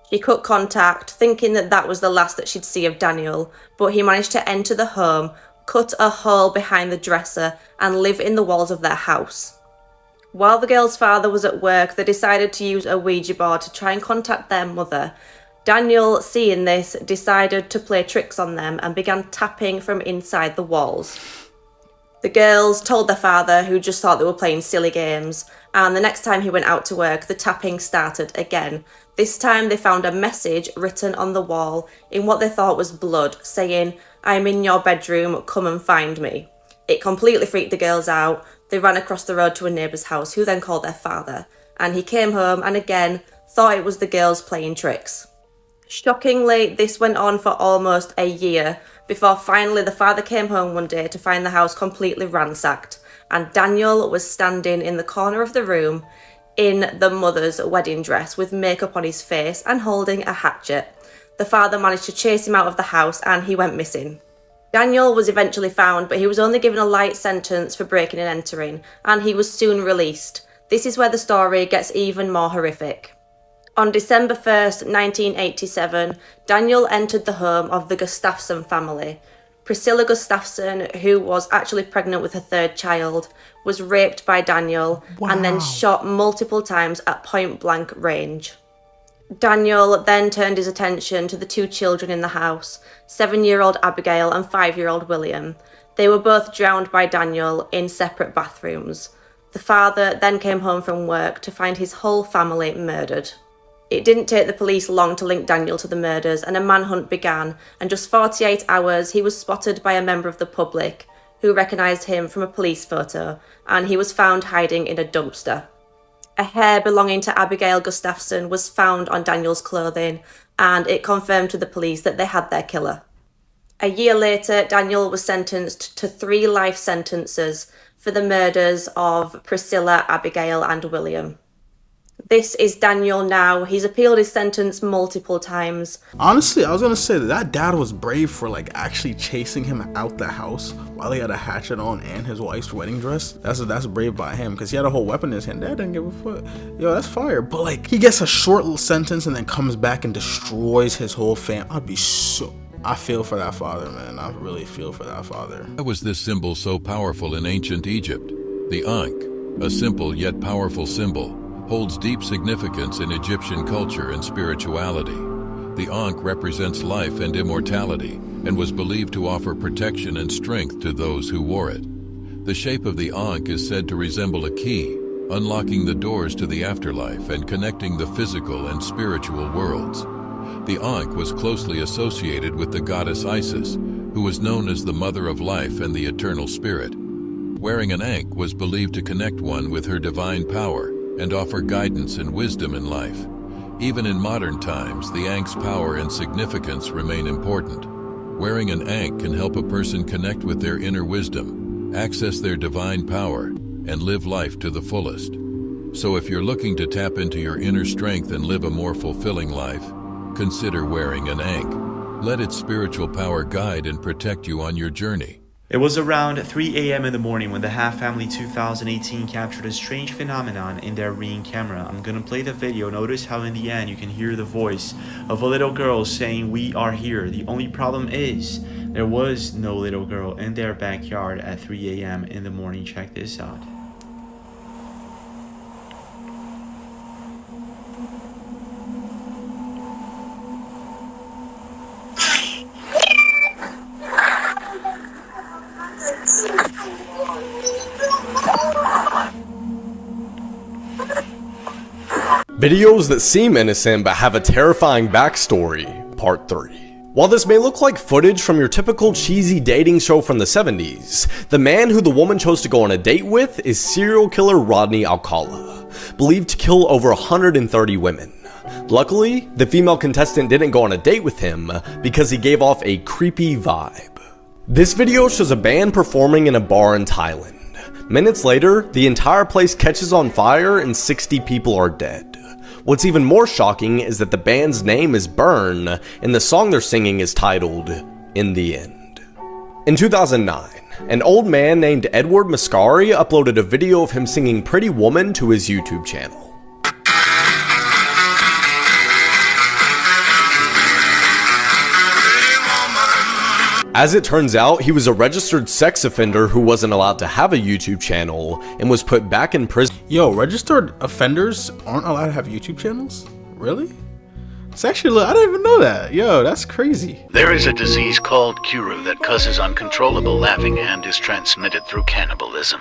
She cut contact, thinking that that was the last that she'd see of Daniel, but he managed to enter the home, cut a hole behind the dresser, and live in the walls of their house. While the girl's father was at work, they decided to use a Ouija board to try and contact their mother. Daniel, seeing this, decided to play tricks on them and began tapping from inside the walls. The girls told their father, who just thought they were playing silly games, and the next time he went out to work, the tapping started again. This time they found a message written on the wall in what they thought was blood, saying, "I'm in your bedroom, come and find me." It completely freaked the girls out. They ran across the road to a neighbour's house, who then called their father, and he came home and again thought it was the girls playing tricks. Shockingly, this went on for almost a year, before finally the father came home one day to find the house completely ransacked, and Daniel was standing in the corner of the room in the mother's wedding dress with makeup on his face and holding a hatchet. The father managed to chase him out of the house and he went missing. Daniel was eventually found, but he was only given a light sentence for breaking and entering, and he was soon released. This is where the story gets even more horrific. On December 1st, 1987, Daniel entered the home of the Gustafson family. Priscilla Gustafson, who was actually pregnant with her 3rd child, was raped by Daniel and then shot multiple times at point-blank range. Daniel then turned his attention to the 2 children in the house, 7-year-old Abigail and 5-year-old William. They were both drowned by Daniel in separate bathrooms. The father then came home from work to find his whole family murdered. It didn't take the police long to link Daniel to the murders, and a manhunt began, and just 48 hours he was spotted by a member of the public who recognised him from a police photo, and he was found hiding in a dumpster. A hair belonging to Abigail Gustafson was found on Daniel's clothing, and it confirmed to the police that they had their killer. A year later, Daniel was sentenced to 3 life sentences for the murders of Priscilla, Abigail, and William. This is Daniel now. He's appealed his sentence multiple times.
Honestly, I was gonna say that dad was brave for like actually chasing him out the house while he had a hatchet on and his wife's wedding dress. That's brave by him, because he had a whole weapon in his hand. Dad didn't give a fuck. Yo, that's fire. But like, he gets a short little sentence and then comes back and destroys his whole fam. I feel for that father, man. I really feel for that father.
Why was this symbol so powerful in ancient Egypt? The Ankh, a simple yet powerful symbol, holds deep significance in Egyptian culture and spirituality. The Ankh represents life and immortality and was believed to offer protection and strength to those who wore it. The shape of the Ankh is said to resemble a key, unlocking the doors to the afterlife and connecting the physical and spiritual worlds. The Ankh was closely associated with the goddess Isis, who was known as the mother of life and the eternal spirit. Wearing an Ankh was believed to connect one with her divine power and offer guidance and wisdom in life. Even in modern times, the Ankh's power and significance remain important. Wearing an Ankh can help a person connect with their inner wisdom, access their divine power, and live life to the fullest. So if you're looking to tap into your inner strength and live a more fulfilling life, consider wearing an Ankh. Let its spiritual power guide and protect you on your journey.
It was around 3 a.m. in the morning when the Half Family 2018 captured a strange phenomenon in their Ring camera. I'm gonna play the video. Notice how in the end you can hear the voice of a little girl saying, "We are here." The only problem is there was no little girl in their backyard at 3 a.m. in the morning. Check this out.
Videos that seem innocent but have a terrifying backstory, Part 3. While this may look like footage from your typical cheesy dating show from the 70s, the man who the woman chose to go on a date with is serial killer Rodney Alcala, believed to kill over 130 women. Luckily, the female contestant didn't go on a date with him because he gave off a creepy vibe. This video shows a band performing in a bar in Thailand. Minutes later, the entire place catches on fire and 60 people are dead. What's even more shocking is that the band's name is Burn, and the song they're singing is titled, In the End. In 2009, an old man named Edward Mascari uploaded a video of him singing Pretty Woman to his YouTube channel. As it turns out, he was a registered sex offender who wasn't allowed to have a YouTube channel and was put back in prison.
Yo, registered offenders aren't allowed to have YouTube channels? Really? It's actually, I didn't even know that. Yo, that's crazy.
There is a disease called Kuru that causes uncontrollable laughing and is transmitted through cannibalism.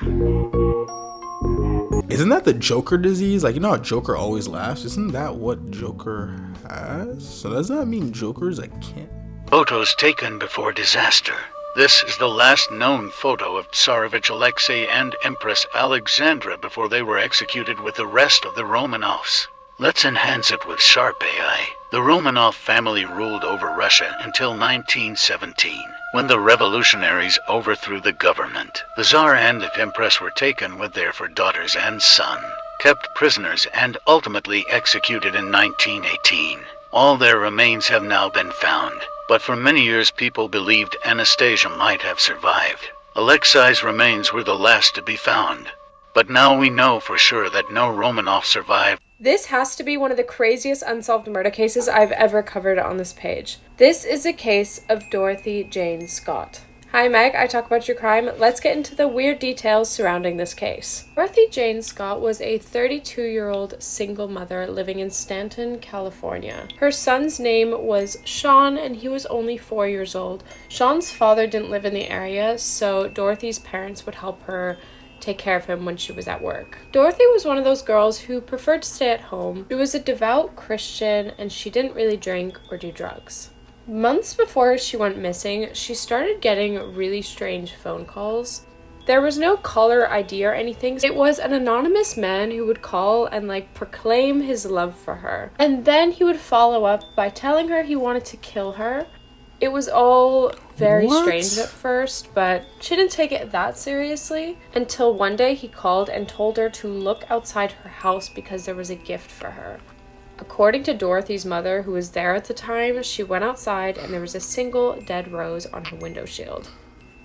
Isn't that the Joker disease? Like, you know how Joker always laughs? Isn't that what Joker has? So does that mean Jokers can't?
Photos taken before disaster. This is the last known photo of Tsarevich Alexei and Empress Alexandra before they were executed with the rest of the Romanovs. Let's enhance it with sharp AI. The Romanov family ruled over Russia until 1917, when the revolutionaries overthrew the government. The Tsar and the Empress were taken with their 4 daughters and son, kept prisoners, and ultimately executed in 1918. All their remains have now been found. But for many years people believed Anastasia might have survived. Alexei's remains were the last to be found. But now we know for sure that no Romanov survived.
This has to be one of the craziest unsolved murder cases I've ever covered on this page. This is a case of Dorothy Jane Scott. Hi Meg, I talk about your crime. Let's get into the weird details surrounding this case. Dorothy Jane Scott was a 32-year-old single mother living in Stanton, California. Her son's name was Sean and he was only 4 years old. Sean's father didn't live in the area, so Dorothy's parents would help her take care of him when she was at work. Dorothy was one of those girls who preferred to stay at home. She was a devout Christian and she didn't really drink or do drugs. Months before she went missing, she started getting really strange phone calls. There was no caller ID or anything. It was an anonymous man who would call and proclaim his love for her. And then he would follow up by telling her he wanted to kill her. It was all very strange at first, but she didn't take it that seriously until one day he called and told her to look outside her house because there was a gift for her. According to Dorothy's mother, who was there at the time, she went outside and there was a single dead rose on her window shield,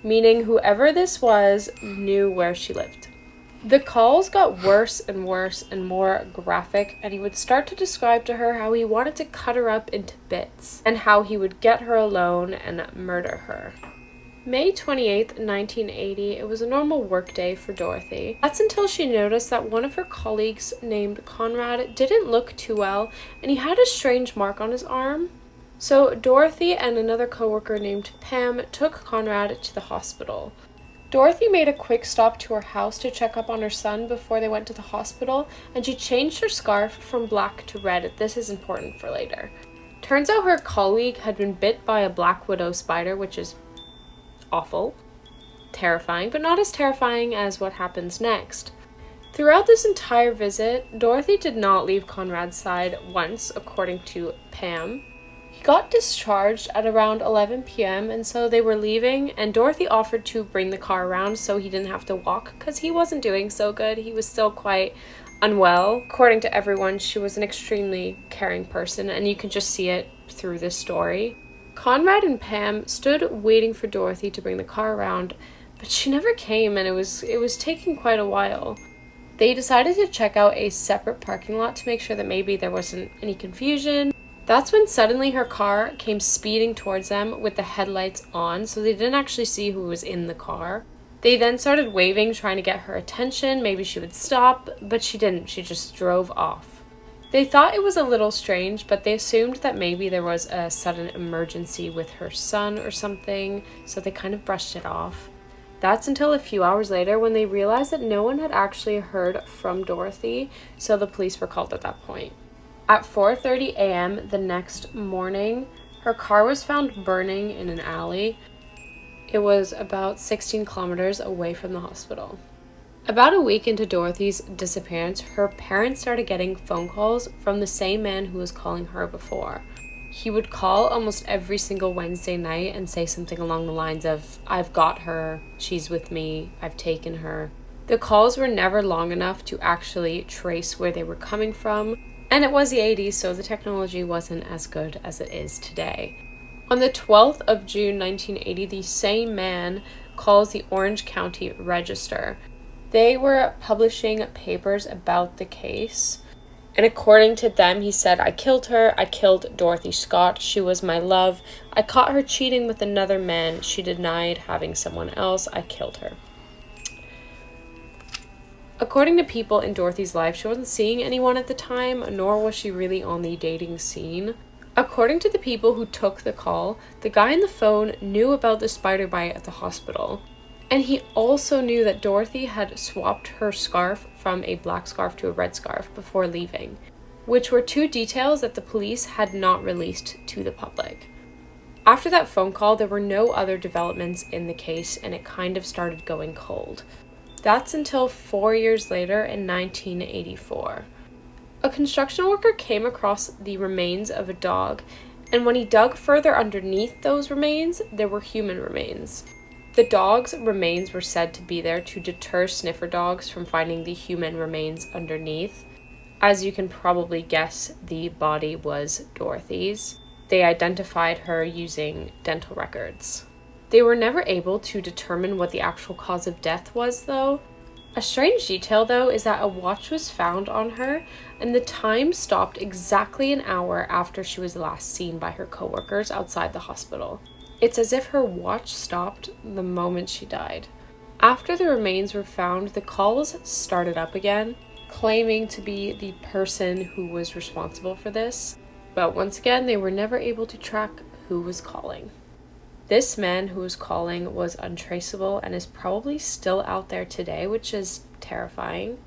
meaning whoever this was knew where she lived. The calls got worse and worse and more graphic, and he would start to describe to her how he wanted to cut her up into bits and how he would get her alone and murder her. May 28th, 1980, it was a normal workday for Dorothy. That's until she noticed that one of her colleagues named Conrad didn't look too well, and he had a strange mark on his arm. So Dorothy and another coworker named Pam took Conrad to the hospital. Dorothy made a quick stop to her house to check up on her son before they went to the hospital, and she changed her scarf from black to red. This is important for later. Turns out her colleague had been bit by a black widow spider, which is awful, terrifying, but not as terrifying as what happens next. Throughout this entire visit, Dorothy did not leave Conrad's side once, according to Pam. He got discharged at around 11 p.m. and so they were leaving, and Dorothy offered to bring the car around so he didn't have to walk because he wasn't doing so good. He was still quite unwell. According to everyone, she was an extremely caring person, and you can just see it through this story. Conrad and Pam stood waiting for Dorothy to bring the car around, but she never came, and it was taking quite a while. They decided to check out a separate parking lot to make sure that maybe there wasn't any confusion. That's when suddenly her car came speeding towards them with the headlights on, so they didn't actually see who was in the car. They then started waving, trying to get her attention. Maybe she would stop, but she didn't. She just drove off. They thought it was a little strange, but they assumed that maybe there was a sudden emergency with her son or something, so they kind of brushed it off. That's until a few hours later when they realized that no one had actually heard from Dorothy, so the police were called at that point. At 4:30 a.m. the next morning, her car was found burning in an alley. It was about 16 kilometers away from the hospital. About a week into Dorothy's disappearance, her parents started getting phone calls from the same man who was calling her before. He would call almost every single Wednesday night and say something along the lines of, "I've got her, she's with me, I've taken her." The calls were never long enough to actually trace where they were coming from, and it was the 80s, so the technology wasn't as good as it is today. On the 12th of June 1980, the same man calls the Orange County Register. They were publishing papers about the case, and according to them, he said, "I killed her, I killed Dorothy Scott, she was my love, I caught her cheating with another man, she denied having someone else, I killed her." According to people in Dorothy's life, she wasn't seeing anyone at the time, nor was she really on the dating scene. According to the people who took the call, the guy on the phone knew about the spider bite at the hospital. And he also knew that Dorothy had swapped her scarf from a black scarf to a red scarf before leaving, which were two details that the police had not released to the public. After that phone call, there were no other developments in the case, and it kind of started going cold. That's until 4 years later in 1984. A construction worker came across the remains of a dog, and when he dug further underneath those remains, there were human remains. The dog's remains were said to be there to deter sniffer dogs from finding the human remains underneath. As you can probably guess, the body was Dorothy's. They identified her using dental records. They were never able to determine what the actual cause of death was, though. A strange detail, though, is that a watch was found on her, and the time stopped exactly an hour after she was last seen by her coworkers outside the hospital. It's as if her watch stopped the moment she died. After the remains were found, the calls started up again, claiming to be the person who was responsible for this. But once again, they were never able to track who was calling. This man who was calling was untraceable and is probably still out there today, which is terrifying.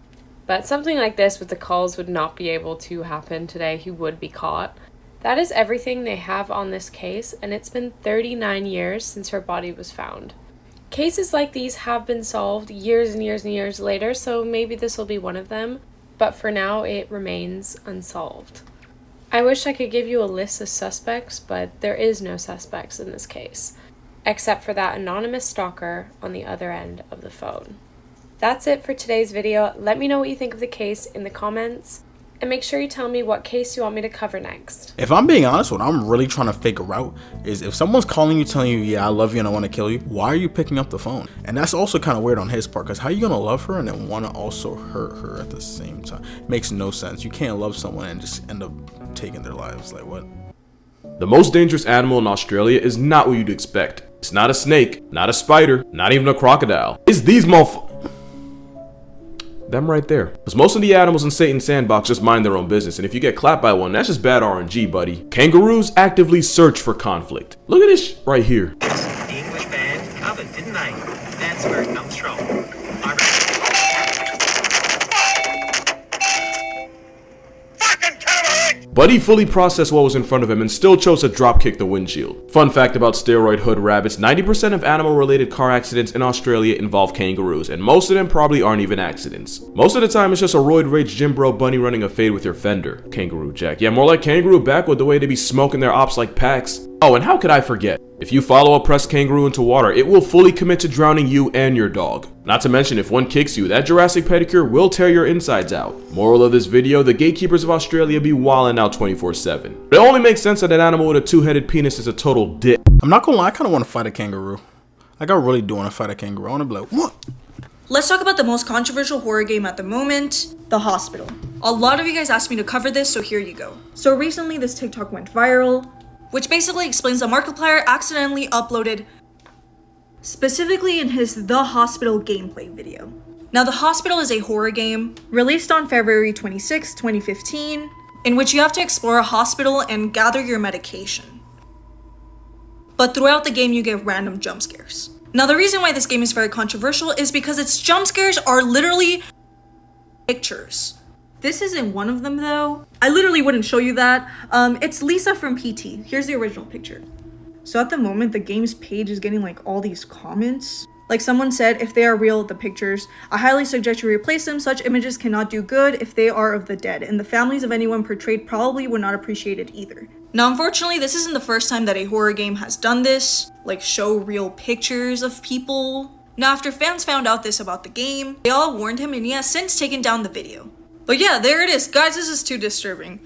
But something like this with the calls would not be able to happen today. He would be caught. That is everything they have on this case, and it's been 39 years since her body was found. Cases like these have been solved years and years and years later, so maybe this will be one of them, but for now it remains unsolved. I wish I could give you a list of suspects, but there is no suspects in this case, except for that anonymous stalker on the other end of the phone. That's it for today's video. Let me know what you think of the case in the comments, and make sure you tell me what case you want me to cover next.
If I'm being honest, what I'm really trying to figure out is if someone's calling you telling you, yeah, I love you and I want to kill you, why are you picking up the phone? And that's also kind of weird on his part, because how are you going to love her and then want to also hurt her at the same time? Makes no sense. You can't love someone and just end up taking their lives. Like, what?
The most dangerous animal in Australia is not what you'd expect. It's not a snake, not a spider, not even a crocodile. It's these them right there. Because most of the animals in Satan's sandbox just mind their own business, and if you get clapped by one, that's just bad RNG, buddy. Kangaroos actively search for conflict. Look at this right here.
The English band covered, didn't they? That's where it comes from.
Buddy fully processed what was in front of him and still chose to dropkick the windshield. Fun fact about steroid hood rabbits, 90% of animal-related car accidents in Australia involve kangaroos, and most of them probably aren't even accidents. Most of the time it's just a roid-rage gym bro bunny running a fade with your fender. Kangaroo Jack. Yeah, more like kangaroo back with the way they be smoking their ops like packs. Oh, and how could I forget? If you follow a pressed kangaroo into water, it will fully commit to drowning you and your dog. Not to mention, if one kicks you, that Jurassic pedicure will tear your insides out. Moral of this video, the gatekeepers of Australia be wildin' out 24/7. It only makes sense that an animal with a two-headed penis is a total dick.
I'm not gonna lie, I kinda wanna fight a kangaroo. Like, I really do wanna fight a kangaroo. I wanna be like, what?
Let's talk about the most controversial horror game at the moment, The Hospital. A lot of you guys asked me to cover this, so here you go. So recently this TikTok went viral, which basically explains that Markiplier accidentally uploaded specifically in his The Hospital gameplay video. Now, The Hospital is a horror game released on February 26, 2015, in which you have to explore a hospital and gather your medication. But throughout the game, you get random jump scares. Now, the reason why this game is very controversial is because its jump scares are literally pictures. This isn't one of them though. I literally wouldn't show you that. It's Lisa from PT. Here's the original picture. So at the moment, the game's page is getting like all these comments. Like someone said, if they are real, the pictures, I highly suggest you replace them. Such images cannot do good if they are of the dead, and the families of anyone portrayed probably would not appreciate it either. Now, unfortunately, this isn't the first time that a horror game has done this, like show real pictures of people. Now, after fans found out this about the game, they all warned him, and he has since taken down the video. But yeah, there it is. Guys, this is too disturbing.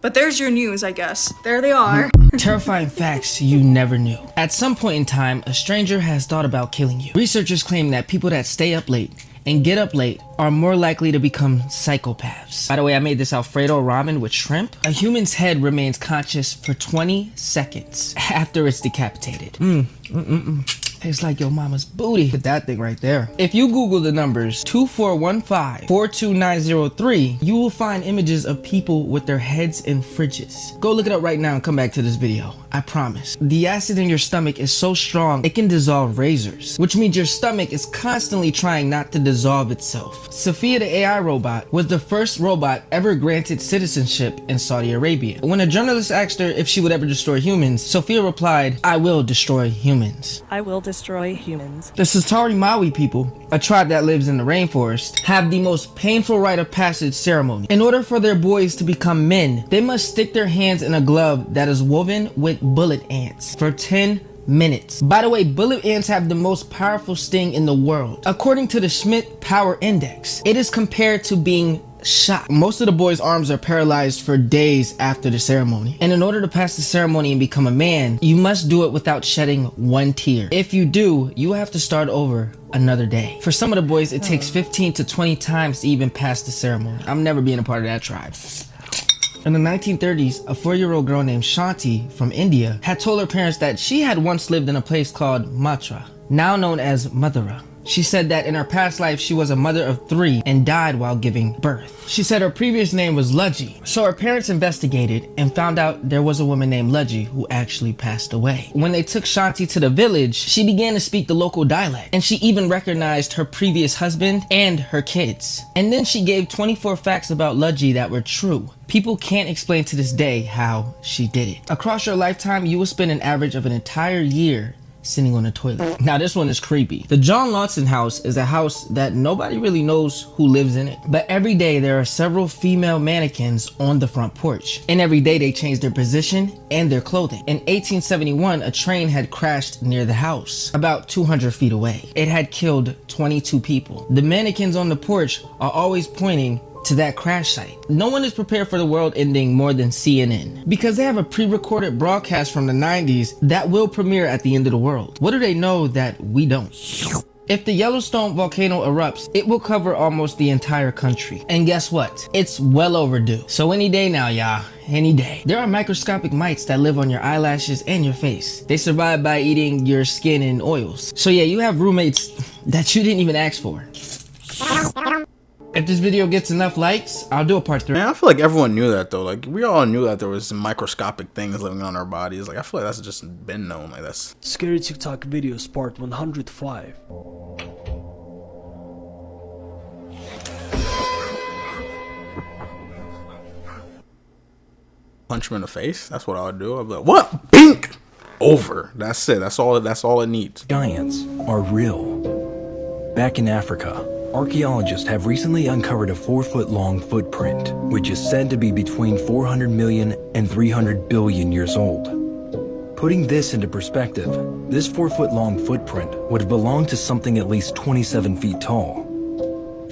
But there's your news, I guess. There they are.
Terrifying facts you never knew. At some point in time, a stranger has thought about killing you. Researchers claim that people that stay up late and get up late are more likely to become psychopaths. By the way, I made this Alfredo ramen with shrimp. A human's head remains conscious for 20 seconds after it's decapitated. Tastes like your mama's booty. Look at that thing right there. If you Google the numbers 2415-42903, you will find images of people with their heads in fridges. Go look it up right now and come back to this video. I promise. The acid in your stomach is so strong, it can dissolve razors, which means your stomach is constantly trying not to dissolve itself. Sophia the AI robot was the first robot ever granted citizenship in Saudi Arabia. When a journalist asked her if she would ever destroy humans, Sophia replied, "I will destroy humans."
I will destroy humans.
The Satari Maui people, a tribe that lives in the rainforest, have the most painful rite of passage ceremony. In order for their boys to become men, they must stick their hands in a glove that is woven with bullet ants for 10 minutes. By the way, bullet ants have the most powerful sting in the world. According to the Schmidt Power Index, it is compared to being shot. Most of the boys' arms are paralyzed for days after the ceremony. And in order to pass the ceremony and become a man, you must do it without shedding one tear. If you do, you have to start over another day. For some of the boys, it takes 15 to 20 times to even pass the ceremony. I'm never being a part of that tribe. In the 1930s, a 4-year-old girl named Shanti from India had told her parents that she had once lived in a place called Mathura, now known as Mathura. She said that in her past life, she was a mother of 3 and died while giving birth. She said her previous name was Luji. So her parents investigated and found out there was a woman named Luji who actually passed away. When they took Shanti to the village, she began to speak the local dialect, and she even recognized her previous husband and her kids. And then she gave 24 facts about Luji that were true. People can't explain to this day how she did it. Across your lifetime, you will spend an average of an entire year sitting on a toilet. Now this one is creepy. The John Lawson house is a house that nobody really knows who lives in it. But every day there are several female mannequins on the front porch. And every day they change their position and their clothing. In 1871, a train had crashed near the house, about 200 feet away. It had killed 22 people. The mannequins on the porch are always pointing to that crash site. No one is prepared for the world ending more than CNN, because they have a pre-recorded broadcast from the 90s that will premiere at the end of the world. What do they know that we don't? If the Yellowstone volcano erupts, it will cover almost the entire country. And guess what? It's well overdue. So any day now, y'all. Any day. There are microscopic mites that live on your eyelashes and your face. They survive by eating your skin and oils. So yeah, you have roommates that you didn't even ask for. If this video gets enough likes, I'll do a part 3.
Man, I feel like everyone knew that though. Like, we all knew that there was some microscopic things living on our bodies. Like, I feel like that's just been known. Like, that's
Scary TikTok videos part 105.
punch him in the face. That's what I would do. I'd be like, what? Bink! Over. That's it. That's all it needs.
Giants are real. Back in Africa, archaeologists have recently uncovered a 4-foot-long footprint, which is said to be between 400 million and 300 billion years old. Putting this into perspective, this 4-foot-long footprint would have belonged to something at least 27 feet tall.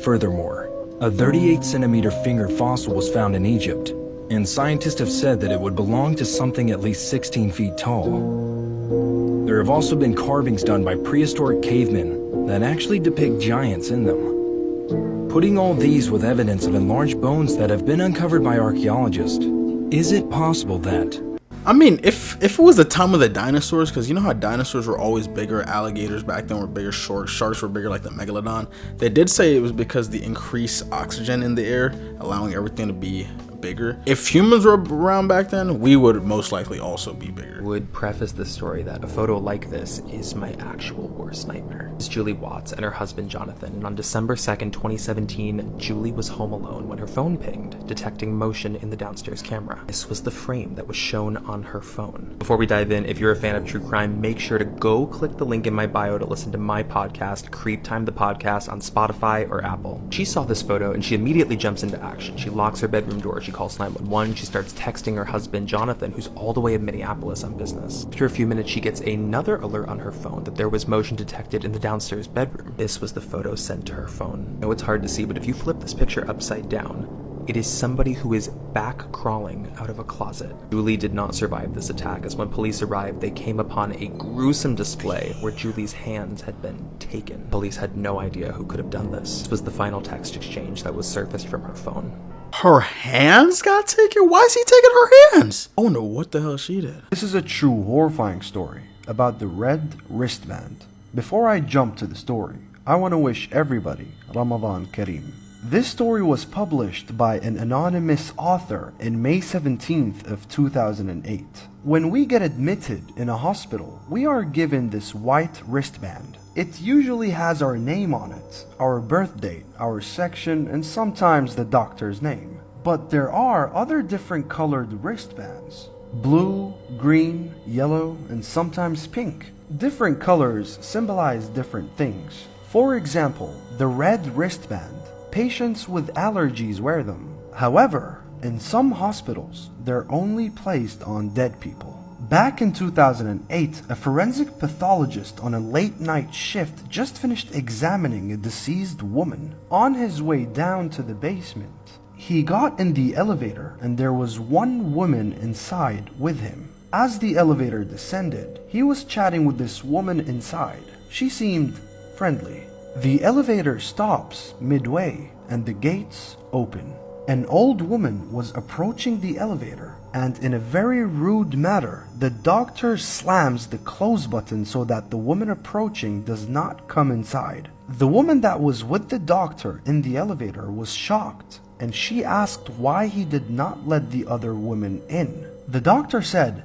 Furthermore, a 38-centimeter finger fossil was found in Egypt, and scientists have said that it would belong to something at least 16 feet tall. There have also been carvings done by prehistoric cavemen that actually depict giants in them. Putting all these with evidence of enlarged bones that have been uncovered by archaeologists, is it possible that...
I mean, if it was the time of the dinosaurs, because you know how dinosaurs were always bigger, alligators back then were bigger, sharks were bigger like the megalodon. They did say it was because the increased oxygen in the air, allowing everything to be bigger. If humans were around back then, we would most likely also be bigger.
Would preface this story that a photo like this is my actual worst nightmare. It's Julie Watts and her husband Jonathan, and on December 2nd, 2017, Julie was home alone when her phone pinged, detecting motion in the downstairs camera. This was the frame that was shown on her phone. Before we dive in, if you're a fan of true crime, make sure to go click the link in my bio to listen to my podcast, Creep Time the Podcast, on Spotify or Apple. She saw this photo and she immediately jumps into action. She locks her bedroom door, she calls 911, she starts texting her husband Jonathan, who's all the way in Minneapolis on business. After a few minutes, she gets another alert on her phone that there was motion detected in the downstairs bedroom. This was the photo sent to her phone. I know it's hard to see, but if you flip this picture upside down, it is somebody who is back crawling out of a closet. Julie did not survive this attack, as when police arrived, they came upon a gruesome display where Julie's hands had been taken. Police had no idea who could have done this. This was the final text exchange that was surfaced from her phone.
Her hands got taken? Why is he taking her hands? I wonder what the hell she did.
This is a true horrifying story about the red wristband. Before I jump to the story, I want to wish everybody Ramadan Kareem. This story was published by an anonymous author in May 17th of 2008. When we get admitted in a hospital, we are given this white wristband. It usually has our name on it, our birth date, our section, and sometimes the doctor's name. But there are other different colored wristbands. Blue, green, yellow, and sometimes pink. Different colors symbolize different things. For example, the red wristband. Patients with allergies wear them. However, in some hospitals, they're only placed on dead people. Back in 2008, a forensic pathologist on a late-night shift just finished examining a deceased woman. On his way down to the basement, he got in the elevator and there was one woman inside with him. As the elevator descended, he was chatting with this woman inside. She seemed friendly. The elevator stops midway and the gates open. An old woman was approaching the elevator, and in a very rude manner, the doctor slams the close button so that the woman approaching does not come inside. The woman that was with the doctor in the elevator was shocked, and she asked why he did not let the other woman in. The doctor said,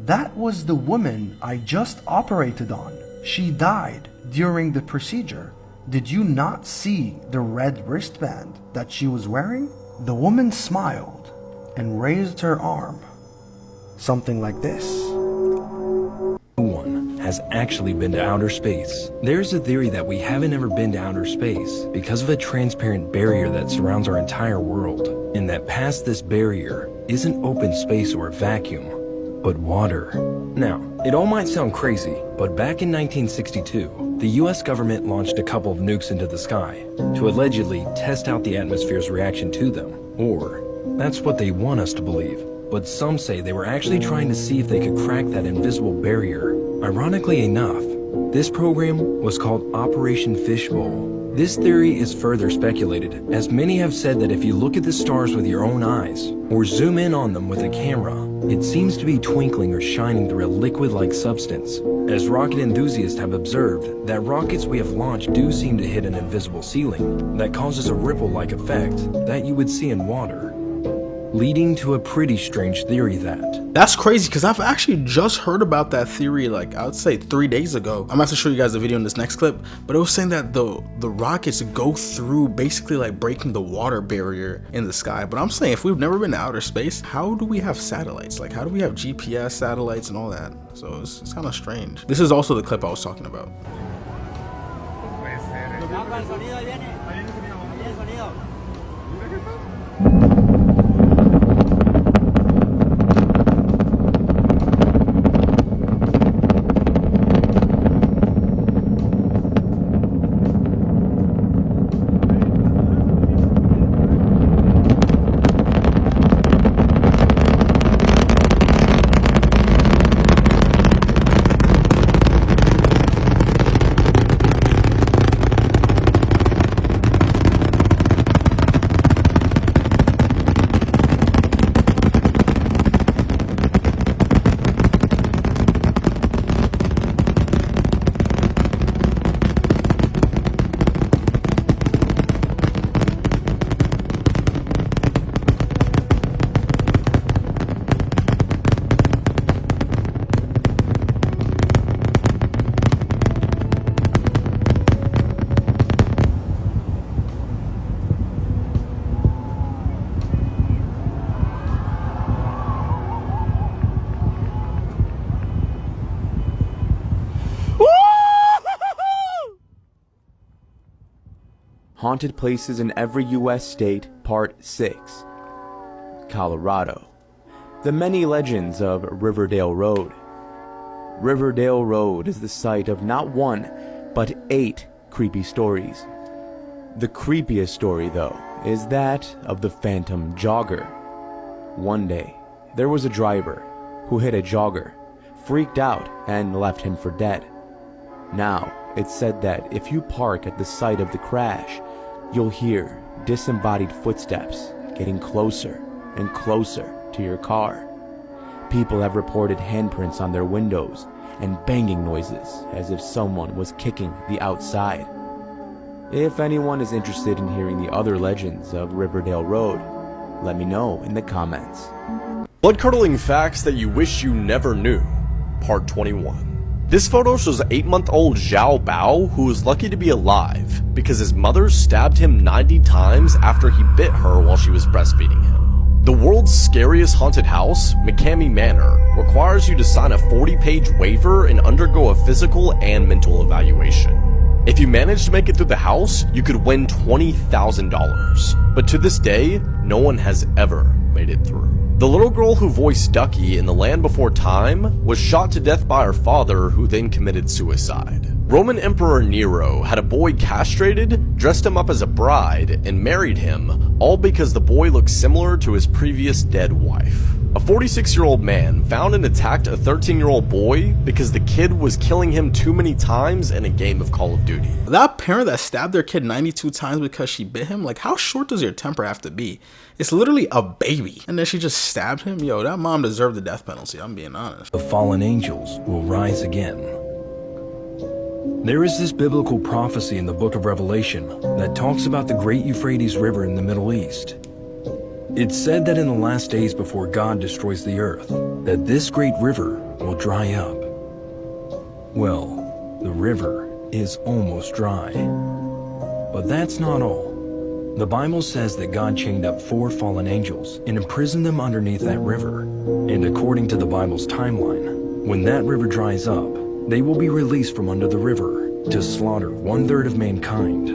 "That was the woman I just operated on. She died during the procedure. Did you not see the red wristband that she was wearing?" The woman smiled and raised her arm. Something like this.
No one has actually been to outer space. There's a theory that we haven't ever been to outer space because of a transparent barrier that surrounds our entire world, and that past this barrier isn't open space or a vacuum, but water. Now, it all might sound crazy, but back in 1962, the US government launched a couple of nukes into the sky to allegedly test out the atmosphere's reaction to them, or that's what they want us to believe. But some say they were actually trying to see if they could crack that invisible barrier. Ironically enough, this program was called Operation Fishbowl. This theory is further speculated, as many have said that if you look at the stars with your own eyes, or zoom in on them with a camera, it seems to be twinkling or shining through a liquid-like substance. As rocket enthusiasts have observed, that rockets we have launched do seem to hit an invisible ceiling that causes a ripple-like effect that you would see in water, leading to a pretty strange theory
That's crazy, because I've actually just heard about that theory, like, I would say 3 days ago. I'm gonna have to show you guys the video in this next clip, but it was saying that the rockets go through basically like breaking the water barrier in the sky. But I'm saying, if we've never been to outer space, how do we have satellites? Like, how do we have GPS satellites and all that? So it's kind of strange. This is also the clip I was talking about.
Haunted Places in Every U.S. State, Part 6. Colorado. The Many Legends of Riverdale Road. Riverdale Road is the site of not one, but 8 creepy stories. The creepiest story, though, is that of the Phantom Jogger. One day, there was a driver who hit a jogger, freaked out, and left him for dead. Now, it's said that if you park at the site of the crash, you'll hear disembodied footsteps getting closer and closer to your car. People have reported handprints on their windows and banging noises as if someone was kicking the outside. If anyone is interested in hearing the other legends of Riverdale Road, let me know in the comments.
Blood-curdling facts that you wish you never knew, Part 21. This photo shows 8-month-old Zhao Bao, who is lucky to be alive because his mother stabbed him 90 times after he bit her while she was breastfeeding him. The world's scariest haunted house, McCamey Manor, requires you to sign a 40-page waiver and undergo a physical and mental evaluation. If you manage to make it through the house, you could win $20,000. But to this day, no one has ever made it through. The little girl who voiced Ducky in The Land Before Time was shot to death by her father, who then committed suicide. Roman Emperor Nero had a boy castrated, dressed him up as a bride, and married him, all because the boy looked similar to his previous dead wife. A 46-year-old man found and attacked a 13-year-old boy because the kid was killing him too many times in a game of Call of Duty.
That parent that stabbed their kid 92 times because she bit him, like, how short does your temper have to be? It's literally a baby, and then she just stabbed him? Yo, that mom deserved the death penalty, I'm being honest.
The fallen angels will rise again. There is this biblical prophecy in the book of Revelation that talks about the great Euphrates River in the Middle East. It's said that in the last days before God destroys the earth, that this great river will dry up. Well, the river is almost dry. But that's not all. The Bible says that God chained up 4 fallen angels and imprisoned them underneath that river. And according to the Bible's timeline, when that river dries up, they will be released from under the river to slaughter 1/3 of mankind.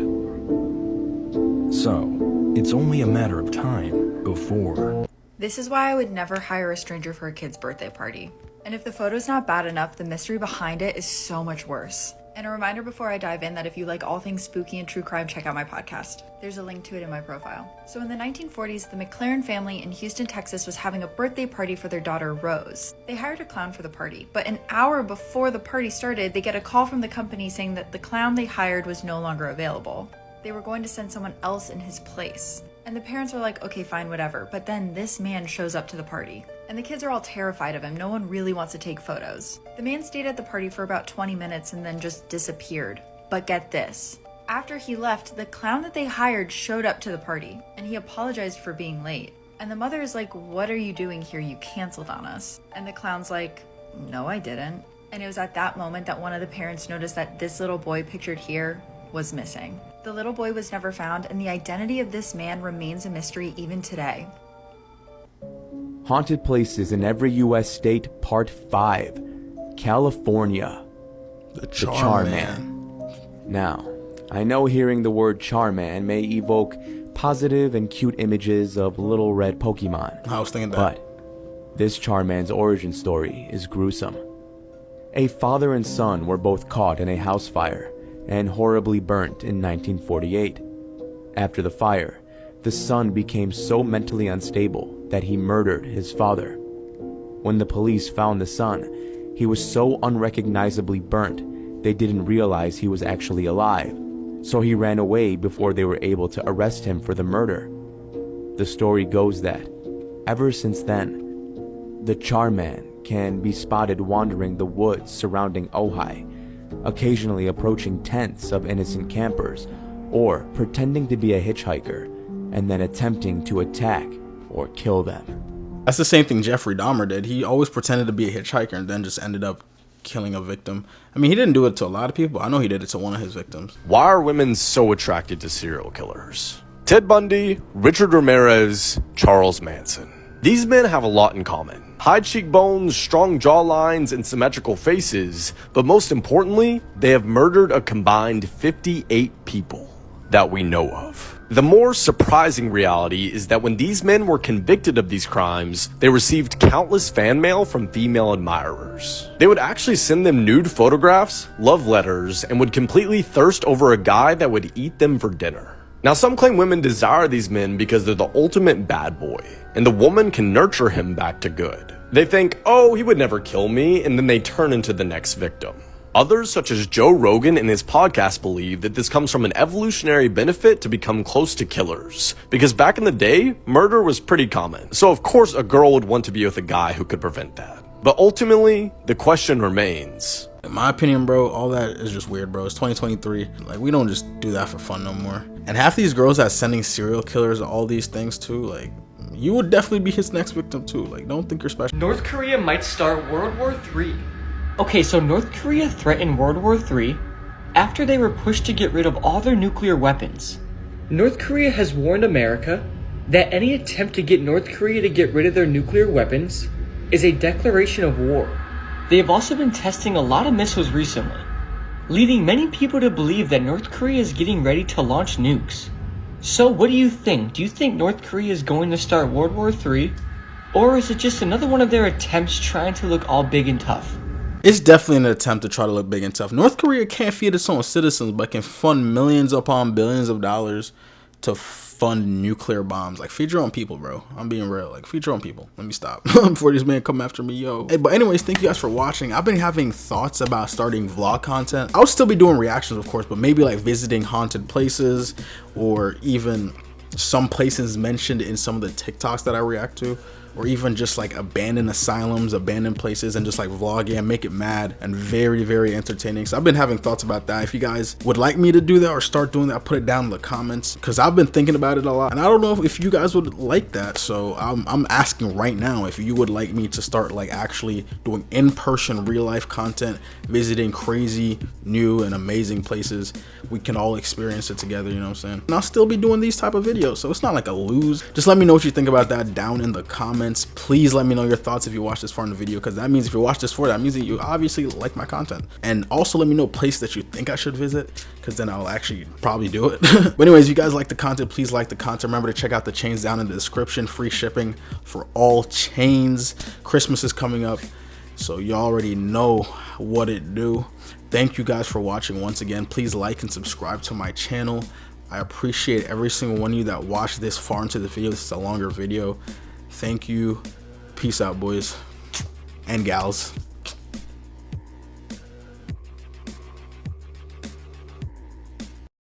So, it's only a matter of time before.
This is why I would never hire a stranger for a kid's birthday party. And if the photo's not bad enough, the mystery behind it is so much worse. And a reminder before I dive in that if you like all things spooky and true crime, check out my podcast. There's a link to it in my profile. So in the 1940s, the McLaren family in Houston, Texas was having a birthday party for their daughter, Rose. They hired a clown for the party, but an hour before the party started, they get a call from the company saying that the clown they hired was no longer available. They were going to send someone else in his place. And the parents were like, okay, fine, whatever. But then this man shows up to the party. And the kids are all terrified of him. No one really wants to take photos. The man stayed at the party for about 20 minutes and then just disappeared. But get this. After he left, the clown that they hired showed up to the party. And he apologized for being late. And the mother is like, what are you doing here? You canceled on us. And the clown's like, no, I didn't. And it was at that moment that one of the parents noticed that this little boy pictured here was missing. The little boy was never found, and the identity of this man remains a mystery even today.
Haunted Places in Every U.S. State, Part 5, California.
The Charman.
Now, I know hearing the word Charman may evoke positive and cute images of little red Pokemon.
I was thinking that.
But this Charman's origin story is gruesome. A father and son were both caught in a house fire and horribly burnt in 1948. After the fire, the son became so mentally unstable that he murdered his father. When the police found the son, he was so unrecognizably burnt, they didn't realize he was actually alive, so he ran away before they were able to arrest him for the murder. The story goes that, ever since then, the Charman can be spotted wandering the woods surrounding Ojai, occasionally approaching tents of innocent campers, or pretending to be a hitchhiker, and then attempting to attack or kill them.
That's the same thing Jeffrey Dahmer did. He always pretended to be a hitchhiker and then just ended up killing a victim. I mean, he didn't do it to a lot of people. I know he did it to one of his victims.
Why are women so attracted to serial killers? Ted Bundy, Richard Ramirez, Charles Manson. These men have a lot in common. High cheekbones, strong jawlines, and symmetrical faces, but most importantly, they have murdered a combined 58 people that we know of. The more surprising reality is that when these men were convicted of these crimes, they received countless fan mail from female admirers. They would actually send them nude photographs, love letters, and would completely thirst over a guy that would eat them for dinner. Now, some claim women desire these men because they're the ultimate bad boy, and the woman can nurture him back to good. They think, oh, he would never kill me, and then they turn into the next victim. Others, such as Joe Rogan and his podcast, believe that this comes from an evolutionary benefit to become close to killers. Because back in the day, murder was pretty common. So of course a girl would want to be with a guy who could prevent that. But ultimately, the question remains.
In my opinion, bro, all that is just weird, bro. It's 2023. Like, we don't just do that for fun no more. And half these girls that sending serial killers all these things too, like, you would definitely be his next victim too. Like, don't think you're special.
North Korea might start World War III. Okay, so North Korea threatened World War III after they were pushed to get rid of all their nuclear weapons. North Korea has warned America that any attempt to get North Korea to get rid of their nuclear weapons is a declaration of war. They have also been testing a lot of missiles recently, leading many people to believe that North Korea is getting ready to launch nukes. So what do you think? Do you think North Korea is going to start World War III? Or is it just another one of their attempts trying to look all big and tough?
It's definitely an attempt to try to look big and tough. North Korea can't feed its own citizens, but can fund millions upon billions of dollars to fund nuclear bombs. Like, feed your own people, bro. I'm being real. Like, feed your own people. Let me stop before these men come after me, yo. Hey, but anyways, thank you guys for watching. I've been having thoughts about starting vlog content. I'll still be doing reactions, of course, but maybe like visiting haunted places, or even some places mentioned in some of the TikToks that I react to, or even just like abandoned asylums, abandoned places, and just like vlogging and make it mad and very, very entertaining. So I've been having thoughts about that. If you guys would like me to do that or start doing that, put it down in the comments, because I've been thinking about it a lot and I don't know if you guys would like that. So I'm asking right now if you would like me to start like actually doing in-person real life content, visiting crazy new and amazing places. We can all experience it together, you know what I'm saying? And I'll still be doing these type of videos, so it's not like a lose. Just let me know what you think about that down in the comments. comments. Please let me know your thoughts if you watched this far in the video, because that means if you watched this far, that means that you obviously like my content. And also let me know a place that you think I should visit, because then I'll actually probably do it. But anyways, if you guys like the content, please like the content. Remember to check out the chains down in the description. Free shipping for all chains. Christmas is coming up, so you already know what it do. Thank you guys for watching once again. Please like and subscribe to my channel. I appreciate every single one of you that watched this far into the video. This is a longer video. Thank you. Peace out, boys and gals.